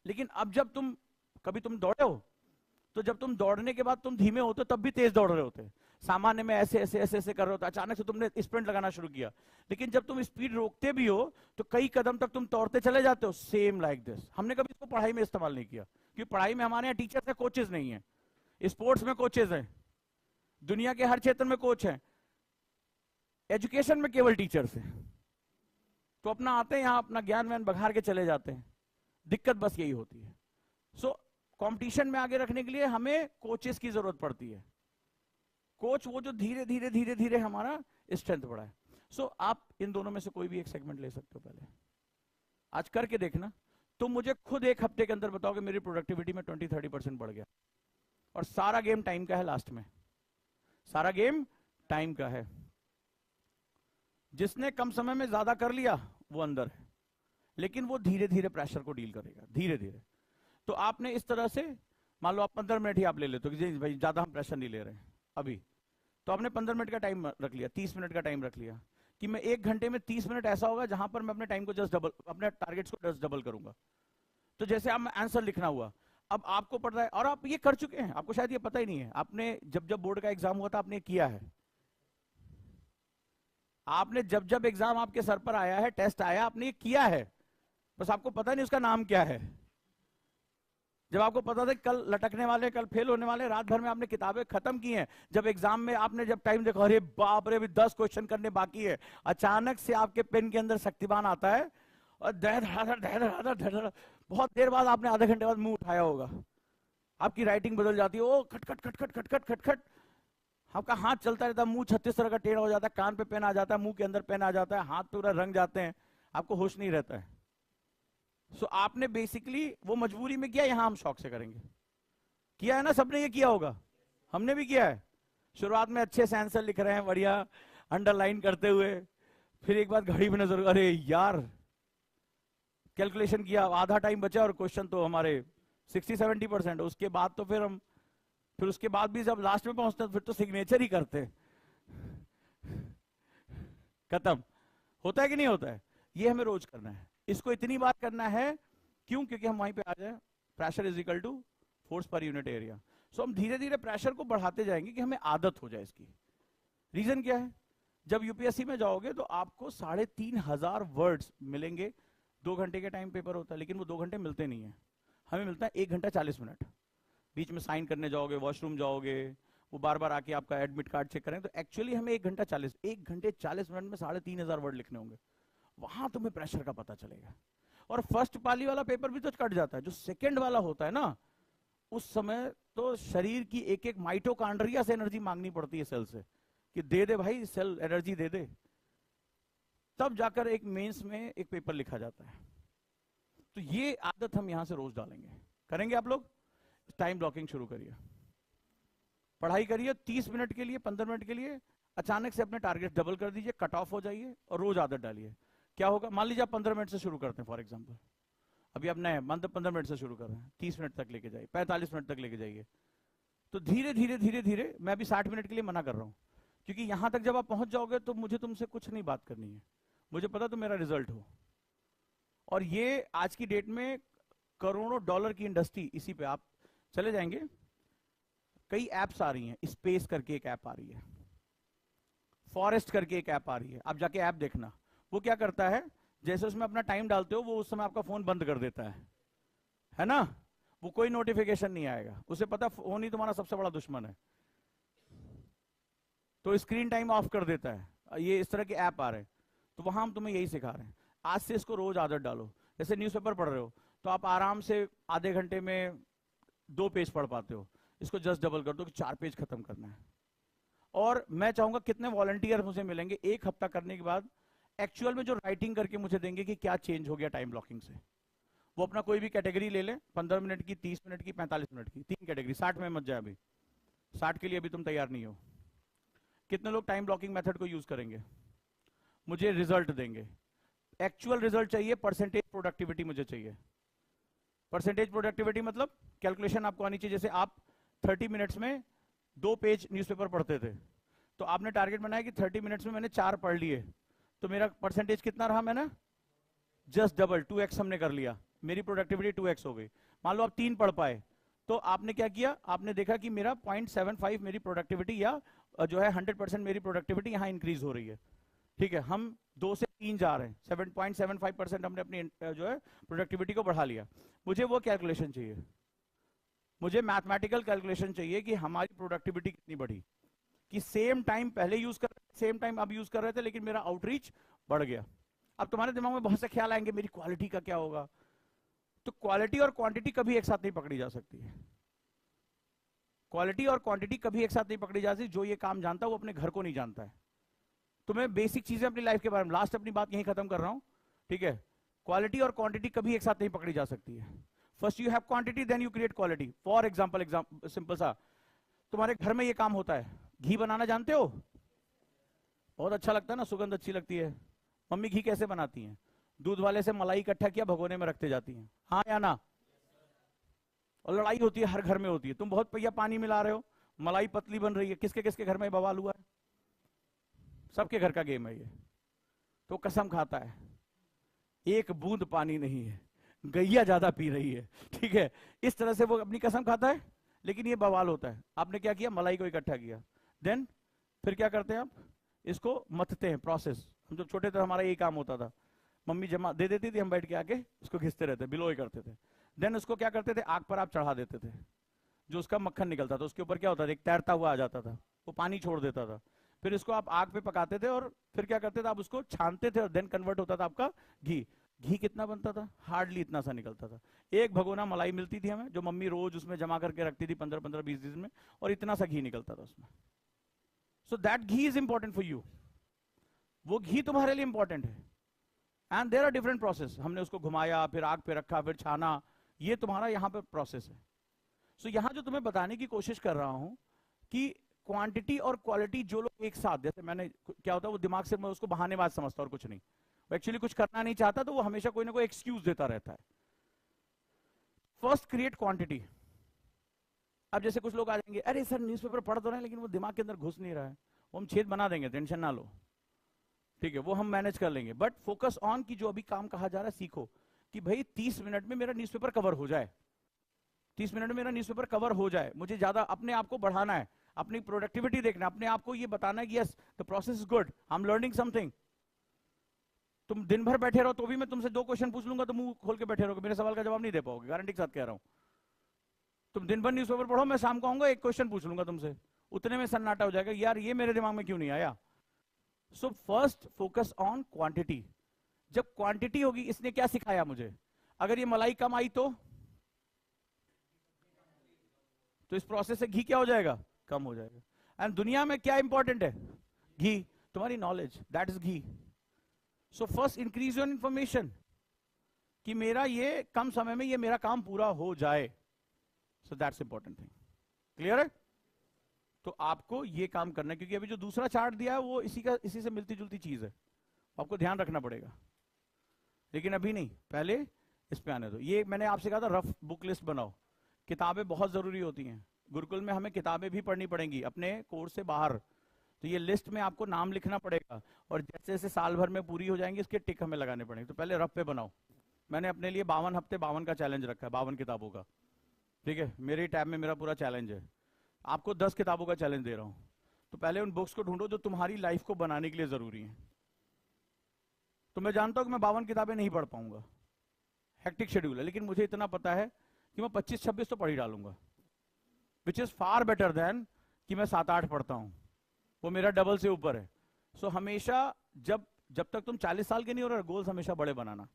लेकिन अब जब कभी तुम दौड़े हो, तो जब तुम दौड़ने के बाद तुम धीमे होते हो, तब भी तेज दौड़ रहे होते। सामान्य में ऐसे ऐसे ऐसे ऐसे कर रहे होते, अचानक से तुमने स्प्रिंट लगाना शुरू किया। लेकिन जब तुम स्पीड रोकते भी हो, तो कई कदम तक तुम दौड़ते चले जाते हो, सेम लाइक दिस। हमने कभी इसको पढ़ाई में इस्तेमाल नहीं किया, क्योंकि पढ़ाई में हमारे यहाँ टीचर्स है, कोचेज नहीं है। स्पोर्ट्स में कोचेज हैं, दुनिया के हर क्षेत्र में कोच हैं, एजुकेशन में केवल टीचर्स हैं। तो अपना आते हैं यहां, अपना ज्ञान व्यान बघार के चले जाते हैं। दिक्कत बस यही होती है। सो कंपटीशन में आगे रखने के लिए हमें कोचेस की जरूरत पड़ती है। कोच वो जो धीरे धीरे धीरे धीरे हमारा स्ट्रेंथ बढ़ाए। सो आप इन दोनों में से कोई भी एक सेगमेंट ले सकते हो। पहले आज करके देखना, तो मुझे खुद 1 हफ्ते के अंदर बताओ कि मेरी प्रोडक्टिविटी में 20-30% बढ़ गया। और सारा गेम टाइम का है, लास्ट में सारा गेम टाइम का है। जिसने कम समय में ज्यादा कर लिया वो अंदर है, लेकिन वो धीरे धीरे प्रेशर को डील करेगा, धीरे धीरे। तो आपने इस तरह से, मान लो आप 15 मिनट ही आप ले लेते हो कि भाई ज्यादा हम प्रेशर नहीं ले रहे अभी, तो आपने 15 मिनट का टाइम रख लिया, 30 मिनट का टाइम रख लिया, कि मैं 1 घंटे में 30 मिनट ऐसा होगा जहां पर मैं अपने टाइम को जस्ट डबल, अपने टारगेट्स को जस्ट डबल करूंगा। तो जैसे आप आंसर लिखना हुआ, अब आपको पढ़ रहा है और आप ये कर चुके हैं, आपको शायद ये पता ही नहीं है। आपने जब जब बोर्ड का एग्जाम हुआ था आपने किया है, आपने जब जब एग्जाम आपके सर पर आया है, टेस्ट आया, आपने ये किया है, बस आपको पता नहीं उसका नाम क्या है। जब आपको पता था कल लटकने वाले, कल फेल होने वाले, रात भर में आपने किताबें खत्म की हैं, जब एग्जाम में आपने जब टाइम देखा, अरे बाप रे अभी 10 क्वेश्चन करने बाकी है, अचानक से आपके पेन के अंदर शक्तिमान आता है और बहुत देर बाद आपने आधे घंटे बाद मुंह उठाया होगा, आपकी राइटिंग बदल जाती है, ओ खट खट खट खट खट खट खट खट, आपका हाथ चलता रहता है, मुंह 36 तरह का टेढ़ा हो जाता है, कान पे पेन आ जाता है, मुंह के अंदर पेन आ जाता है, हाथ पूरा रंग जाते हैं, आपको होश नहीं रहता है। सो आपने बेसिकली वो मजबूरी में किया, यहां हम शौक से करेंगे। किया है ना, सबने ये किया होगा, हमने भी किया है। शुरुआत में अच्छे से आंसर लिख रहे हैं, बढ़िया अंडरलाइन करते हुए, फिर एक बार घड़ी में नजर, अरे यार कैलकुलेशन किया, आधा टाइम बचा और क्वेश्चन तो हमारे 60-70%। उसके बाद तो फिर उसके बाद भी जब लास्ट में पहुंचते हैं फिर तो सिग्नेचर ही करते हैं, खत्म। होता है कि नहीं होता है? ये हमें रोज करना है, इसको इतनी बार करना है। क्यों? क्योंकि हम वहीं पे आ जाए, pressure is equal to force per unit area. So हम धीरे धीरे प्रेशर को बढ़ाते जाएंगे कि हमें आदत हो जाए इसकी। रीजन क्या है? जब यूपीएससी में जाओगे तो आपको 3500 वर्ड्स मिलेंगे। 2 घंटे के टाइम पेपर होता है, लेकिन वो 2 घंटे मिलते नहीं है, हमें मिलता है 1 घंटा 40 मिनट। बीच में साइन करने जाओगे, वॉशरूम जाओगे, वो बार बार आके आपका एडमिट कार्ड चेक करें, तो एक्चुअली हमें 1 घंटे 40 मिनट में 3500 वर्ड लिखने होंगे। वहां तुम्हें प्रेशर का पता चलेगा। और फर्स्ट पाली वाला पेपर भी तो कट जाता है, जो सेकंड वाला होता है ना, उस समय तो शरीर की एक एक माइटोकांड्रिया से एनर्जी मांगनी पड़ती है सेल से, कि दे दे भाई सेल एनर्जी दे दे, तब जाकर एक मेंस में एक पेपर लिखा जाता है। तो ये आदत हम यहां से रोज डालेंगे, करेंगे आप लोग। टाइम ब्लॉकिंग शुरू करिए, पढ़ाई करिए 30 मिनट के लिए, 15 मिनट के लिए, अचानक से अपने टारगेट डबल कर दीजिए, कट ऑफ हो जाइए और रोज आदत डालिए। क्या होगा, मान लीजिए आप 15 मिनट से शुरू करते हैं फॉर एग्जाम्पल, अभी आप नए मतलब 15 मिनट से शुरू कर रहे हैं, 30 मिनट तक लेके जाइए, 45 मिनट तक लेके जाइए। तो धीरे धीरे धीरे धीरे, मैं अभी 60 मिनट के लिए मना कर रहा हूं, क्योंकि यहां तक जब आप पहुंच जाओगे तो मुझे तुमसे कुछ नहीं बात करनी है, मुझे पता तुम मेरा रिजल्ट हो। और ये आज की डेट में करोड़ों डॉलर की इंडस्ट्री इसी पे, आप चले जाएंगे, कई एप्स आ रही हैं, स्पेस करके एक ऐप आ रही है, फॉरेस्ट करके एक ऐप आ रही है, आप जाके ऐप देखना। वो क्या करता है, जैसे उसमें अपना टाइम डालते हो, वो उस समय आपका फोन बंद कर देता है ना, वो कोई नोटिफिकेशन नहीं आएगा, उसे पता फोन ही तुम्हारा सबसे बड़ा दुश्मन है, तो स्क्रीन टाइम ऑफ कर देता है। ये इस तरह के ऐप आ रहे हैं, तो वहां हम तुम्हें यही सिखा रहे हैं, आज से इसको रोज आदत डालो। जैसे न्यूज़पेपर पढ़ रहे हो तो आप आराम से आधे घंटे में 2 पेज पढ़ पाते हो, इसको जस्ट डबल कर दो कि 4 पेज खत्म करना है। और मैं चाहूंगा कितने वॉलंटियर मुझे मिलेंगे 1 हफ्ता करने के बाद, एक्चुअल में जो राइटिंग करके मुझे देंगे कि क्या चेंज हो गया टाइम ब्लॉकिंग से। वो अपना कोई भी कैटेगरी ले लें, 15 मिनट की, 30 मिनट की, 45 मिनट की, 3 कैटेगरी, 60 में मत जाए अभी, 60 के लिए अभी तुम तैयार नहीं हो। कितने लोग टाइम ब्लॉकिंग मेथड को यूज करेंगे, मुझे रिजल्ट देंगे, एक्चुअल रिजल्ट चाहिए, परसेंटेज प्रोडक्टिविटी मुझे चाहिए। परसेंटेज प्रोडक्टिविटी मतलब कैलकुलेशन आपको आनी चाहिए। जैसे आप 30 मिनट्स में 2 पेज न्यूज़पेपर पढ़ते थे, तो आपने टारगेट बनाया कि 30 मिनट्स में मैंने 4 पढ़ लिए, तो मेरा परसेंटेज कितना रहा, मैंने जस्ट डबल 2x हमने कर लिया, मेरी प्रोडक्टिविटी 2x हो गई। मान लो आप 3 पढ़ पाए, तो आपने क्या किया, आपने देखा कि मेरा 0.75 मेरी प्रोडक्टिविटी, या जो है 100% मेरी प्रोडक्टिविटी यहां इंक्रीज हो रही है। ठीक है, हम 2 से 3 जा रहे हैं, 7.75% हमने अपनी जो है प्रोडक्टिविटी को बढ़ा लिया। मुझे वो कैलकुलेशन चाहिए, मुझे मैथमेटिकल कैलकुलेशन चाहिए कि हमारी प्रोडक्टिविटी कितनी बढ़ी, कि सेम टाइम पहले यूज कर रहे थे, सेम टाइम अब यूज कर रहे थे, लेकिन मेरा आउटरीच बढ़ गया। अब तुम्हारे दिमाग में बहुत से ख्याल आएंगे, मेरी क्वालिटी का क्या होगा। तो क्वालिटी और क्वांटिटी कभी एक साथ नहीं पकड़ी जा सकती है, क्वालिटी और क्वांटिटी कभी एक साथ नहीं पकड़ी जा सकती। जो ये काम जानता है वो अपने घर को नहीं जानता है। तुम्हें बेसिक चीजें अपनी लाइफ के बारे में, लास्ट अपनी बात यहीं खत्म कर रहा हूं, ठीक है। क्वालिटी और क्वांटिटी कभी एक साथ नहीं पकड़ी जा सकती है। First you have quantity, then you create quality. For example, simple सा, तुम्हारे घर में ये काम होता है, घी बनाना जानते हो, बहुत अच्छा लगता है ना, सुगंध अच्छी लगती है। मम्मी घी कैसे बनाती हैं, दूध वाले से मलाई इकट्ठा किया, भगोने में रखते जाती हैं, हाँ या ना। और लड़ाई होती है, हर घर में होती है, तुम बहुत पहिया पानी मिला रहे हो, मलाई पतली बन रही है, किसके किसके घर में बवाल हुआ है, सबके घर का गेम है ये। तो कसम खाता है, एक बूंद पानी नहीं है, गैया ज्यादा पी रही है, ठीक है, इस तरह से वो अपनी कसम खाता है, लेकिन ये बवाल होता है। आपने क्या किया, मलाई को इकट्ठा किया, देन फिर क्या करते हैं आप, इसको मथते हैं, प्रोसेस। हम जब छोटे थे हमारा यही काम होता था, मम्मी जमा दे देती थी, हम बैठ के आके उसको घिसते रहते, बिलोई करते थे। देन उसको क्या करते थे, आग पर आप चढ़ा देते थे, जो उसका मक्खन निकलता था उसके ऊपर क्या होता था, एक तैरता हुआ आ जाता था, वो पानी छोड़ देता था। फिर इसको आप आग पे पकाते थे और फिर क्या करते थे, आप उसको छानते थे और देन कन्वर्ट होता था आपका घी। घी कितना बनता था, हार्डली इतना सा निकलता था। एक भगोना मलाई मिलती थी हमें, जो मम्मी रोज उसमें जमा करके रखती थी 15-15-20 दिन में, और इतना सा घी निकलता था उसमें। So that ghee is important for you, वो घी तुम्हारे लिए इंपॉर्टेंट है। And there are different process, हमने उसको घुमाया, फिर आग पे रखा, फिर छाना, ये तुम्हारा यहां पर प्रोसेस है। सो यहां जो तुम्हें बताने की कोशिश कर रहा हूं कि क्वांटिटी और क्वालिटी जो लोग एक साथ, जैसे मैंने क्या होता है, वो दिमाग से मैं उसको बहानेबाज समझता और कुछ नहीं, वो एक्चुअली कुछ करना नहीं चाहता, तो वो हमेशा कोई ना कोई एक्सक्यूज देता रहता है। First create quantity. अब जैसे कुछ लोग आ जाएंगे, अरे सर न्यूज़पेपर पढ़ तो रहे हैं लेकिन वो दिमाग के अंदर घुस नहीं रहा है, वो हम छेद बना देंगे, टेंशन ना लो, ठीक है, वो हम मैनेज कर लेंगे। बट फोकस ऑन की जो अभी काम कहा जा रहा है, सीखो कि भाई 30 मिनट में मेरा न्यूज़पेपर कवर हो जाए, 30 मिनट में मेरा न्यूज़पेपर कवर हो जाए। मुझे ज्यादा अपने आप को बढ़ाना है, अपनी प्रोडक्टिविटी देखना, अपने आप को ये बताना है कि yes the process is good, I am learning something. तुम दिन भर बैठे रहो तो भी मैं तुमसे 2 क्वेश्चन पूछ लूंगा तो मुंह खोल के बैठे रहोगे, मेरे सवाल का जवाब नहीं दे पाओगे, गारंटी के साथ कह रहा हूं। तुम दिन भर न्यूज़पेपर पढ़ो, मैं शाम को आऊंगा, 1 क्वेश्चन पूछ लूंगा तुमसे, उतने में सन्नाटा हो जाएगा, यार ये मेरे दिमाग में क्यों नहीं आया। So first focus on quantity, जब क्वांटिटी होगी, इसने क्या सिखाया मुझे, अगर ये मलाई कम आई तो इस प्रोसेस से घी क्या हो जाएगा, कम हो जाएगा। एंड दुनिया में क्या इंपॉर्टेंट है, घी, तुम्हारी knowledge, that is ghee. So first increase your information कि मेरा ये कम समय में ये मेरा काम पूरा हो जाए। So that's important thing. Clear है? तो आपको ये काम करना है, क्योंकि अभी जो दूसरा चार्ट दिया है वो इसी से मिलती जुलती चीज है, आपको ध्यान रखना पड़ेगा, लेकिन अभी नहीं, पहले इस पे आने दो। ये मैंने आपसे कहा था रफ बुक लिस्ट बनाओ, किताबें बहुत जरूरी होती हैं, गुरुकुल में हमें किताबें भी पढ़नी पड़ेंगी अपने कोर्स से बाहर, तो ये लिस्ट में आपको नाम लिखना पड़ेगा, और जैसे जैसे साल भर में पूरी हो जाएंगी इसके टिक हमें लगाने पड़ेंगे। तो पहले रफ पे बनाओ। मैंने अपने लिए 52 हफ्ते 52 का चैलेंज रखा है, 52 किताबों का, ठीक है, मेरे टैब में मेरा पूरा चैलेंज है। आपको 10 किताबों का चैलेंज दे रहा हूं, तो पहले उन बुक्स को ढूंढो जो तुम्हारी लाइफ को बनाने के लिए जरूरी है। तो मैं जानता हूं कि मैं 52 किताबें नहीं पढ़ पाऊंगा, हेक्टिक शेड्यूल है, लेकिन मुझे इतना पता है कि मैं 25-26 तो पढ़ ही डालूंगा, which is far better than कि मैं 7-8 पढ़ता हूं, वो मेरा डबल से ऊपर है। सो हमेशा जब तक तुम 40 साल के नहीं हो रहे, गोल्स हमेशा बड़े बनाना,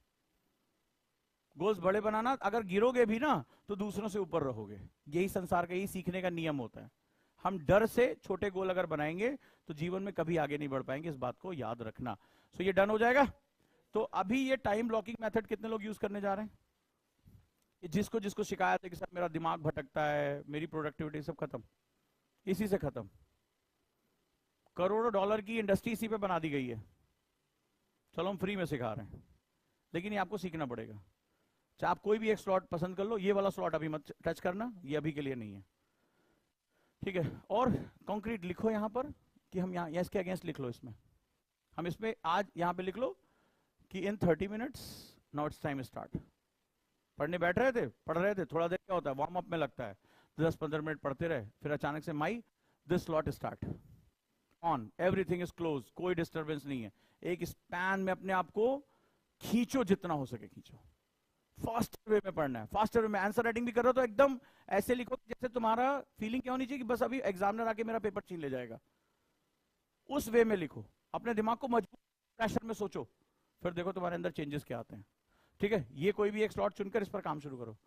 गोल्स बड़े बनाना, अगर गिरोगे भी ना तो दूसरों से ऊपर रहोगे। यही संसार का, यही सीखने का नियम होता है। हम डर से छोटे गोल अगर बनाएंगे तो जीवन में कभी आगे नहीं बढ़ पाएंगे, इस बात को याद रखना। सो ये डन हो जाएगा। तो अभी ये टाइम ब्लॉकिंग मेथड कितने लोग यूज करने जा रहे हैं? जिसको जिसको शिकायत है कि सर मेरा दिमाग भटकता है, मेरी प्रोडक्टिविटी, सब खत्म, इसी से खत्म। करोड़ों डॉलर की इंडस्ट्री इसी पे बना दी गई है। चलो हम फ्री में सिखा रहे हैं, लेकिन ये आपको सीखना पड़ेगा। चाहे आप कोई भी एक स्लॉट पसंद कर लो, ये वाला स्लॉट अभी मत टच करना, ये अभी के लिए नहीं है, ठीक है। और कॉन्क्रीट लिखो यहां पर कि हम यहाँ इसके अगेंस्ट लिख लो, इसमें हम इसमें आज यहां पे लिख लो कि इन 30 minutes now it's time start. पढ़ने बैठ रहे थे, पढ़ रहे थे, थोड़ा देर क्या होता है, वार्म अप में लगता है, 10-15 मिनट पढ़ते रहे, फिर अचानक से my this slot start on, everything is close, कोई डिस्टर्बेंस नहीं है। एक स्पैन में अपने आप को खींचो, जितना हो सके खींचो, फास्टर वे में पढ़ना है, फास्टर वे में। आंसर राइटिंग भी कर रहे हो तो एकदम ऐसे लिखो जैसे तुम्हारा फीलिंग क्या होनी चाहिए कि बस अभी एग्जामिनर आके मेरा पेपर छीन ले जाएगा, उस वे में लिखो। अपने दिमाग को मजबूत प्रेशर में सोचो, फिर देखो तुम्हारे अंदर चेंजेस क्या आते हैं, ठीक है। ये कोई भी एक स्लॉट चुनकर इस पर काम शुरू करो।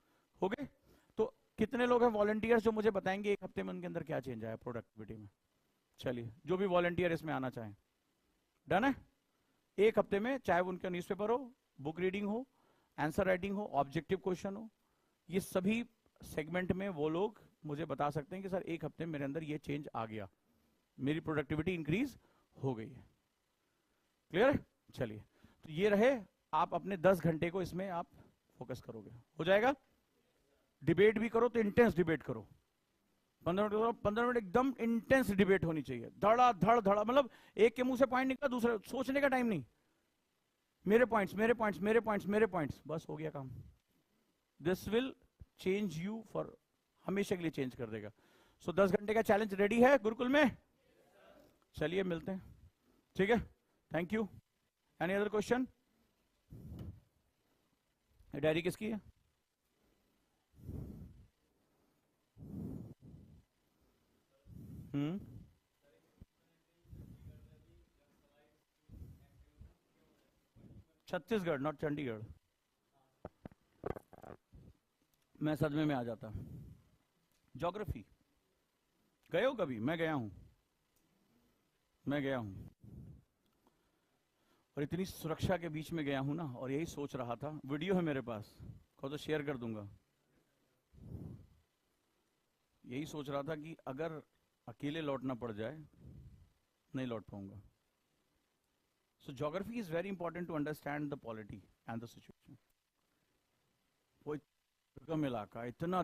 हो गए? तो कितने लोग हैं वॉलंटियर्स जो मुझे बताएंगे एक हफ्ते में उनके अंदर क्या चेंज आया प्रोडक्टिविटी में? चलिए, जो भी वॉलंटियर इसमें आना चाहें, डन है। एक हफ्ते में, चाहे वो उनका न्यूज़पेपर हो, बुक रीडिंग हो, आंसर राइटिंग हो, ऑब्जेक्टिव क्वेश्चन हो, ये सभी सेगमेंट में वो लोग मुझे बता सकते हैं कि सर एक हफ्ते में मेरे अंदर ये चेंज आ गया, मेरी प्रोडक्टिविटी इंक्रीज हो गई है। क्लियर है? चलिए, तो ये रहे, आप अपने 10 घंटे को इसमें आप फोकस करोगे, हो जाएगा। डिबेट भी करो तो इंटेंस डिबेट करो, 15 मिनट एकदम इंटेंस डिबेट होनी चाहिए, धड़ा धड़ धड़ा, मतलब एक के मुंह से पॉइंट निकला, दूसरे सोचने का टाइम नहीं, मेरे पॉइंट्स मेरे पॉइंट्स मेरे पॉइंट्स मेरे पॉइंट्स, बस हो गया काम। This will change you for, हमेशा के लिए चेंज कर देगा। सो 10 घंटे का चैलेंज रेडी है गुरुकुल में? चलिए मिलते हैं, ठीक है। Thank you. Any other question? Diary किसकी है? छत्तीसगढ़, नॉट चंडीगढ़। मैं सदमे में आ जाता। ज्योग्राफी गए हो कभी? मैं गया हूं, मैं गया हूं, और इतनी सुरक्षा के बीच में गया हूं ना, और यही सोच रहा था, वीडियो है मेरे पास, को तो शेयर कर दूंगा। यही सोच रहा था कि अगर अकेले लौटना पड़ जाए, नहीं लौट पाऊंगा। So geography is very important to understand the polity and the situation. वो दुर्गम इलाका, इतना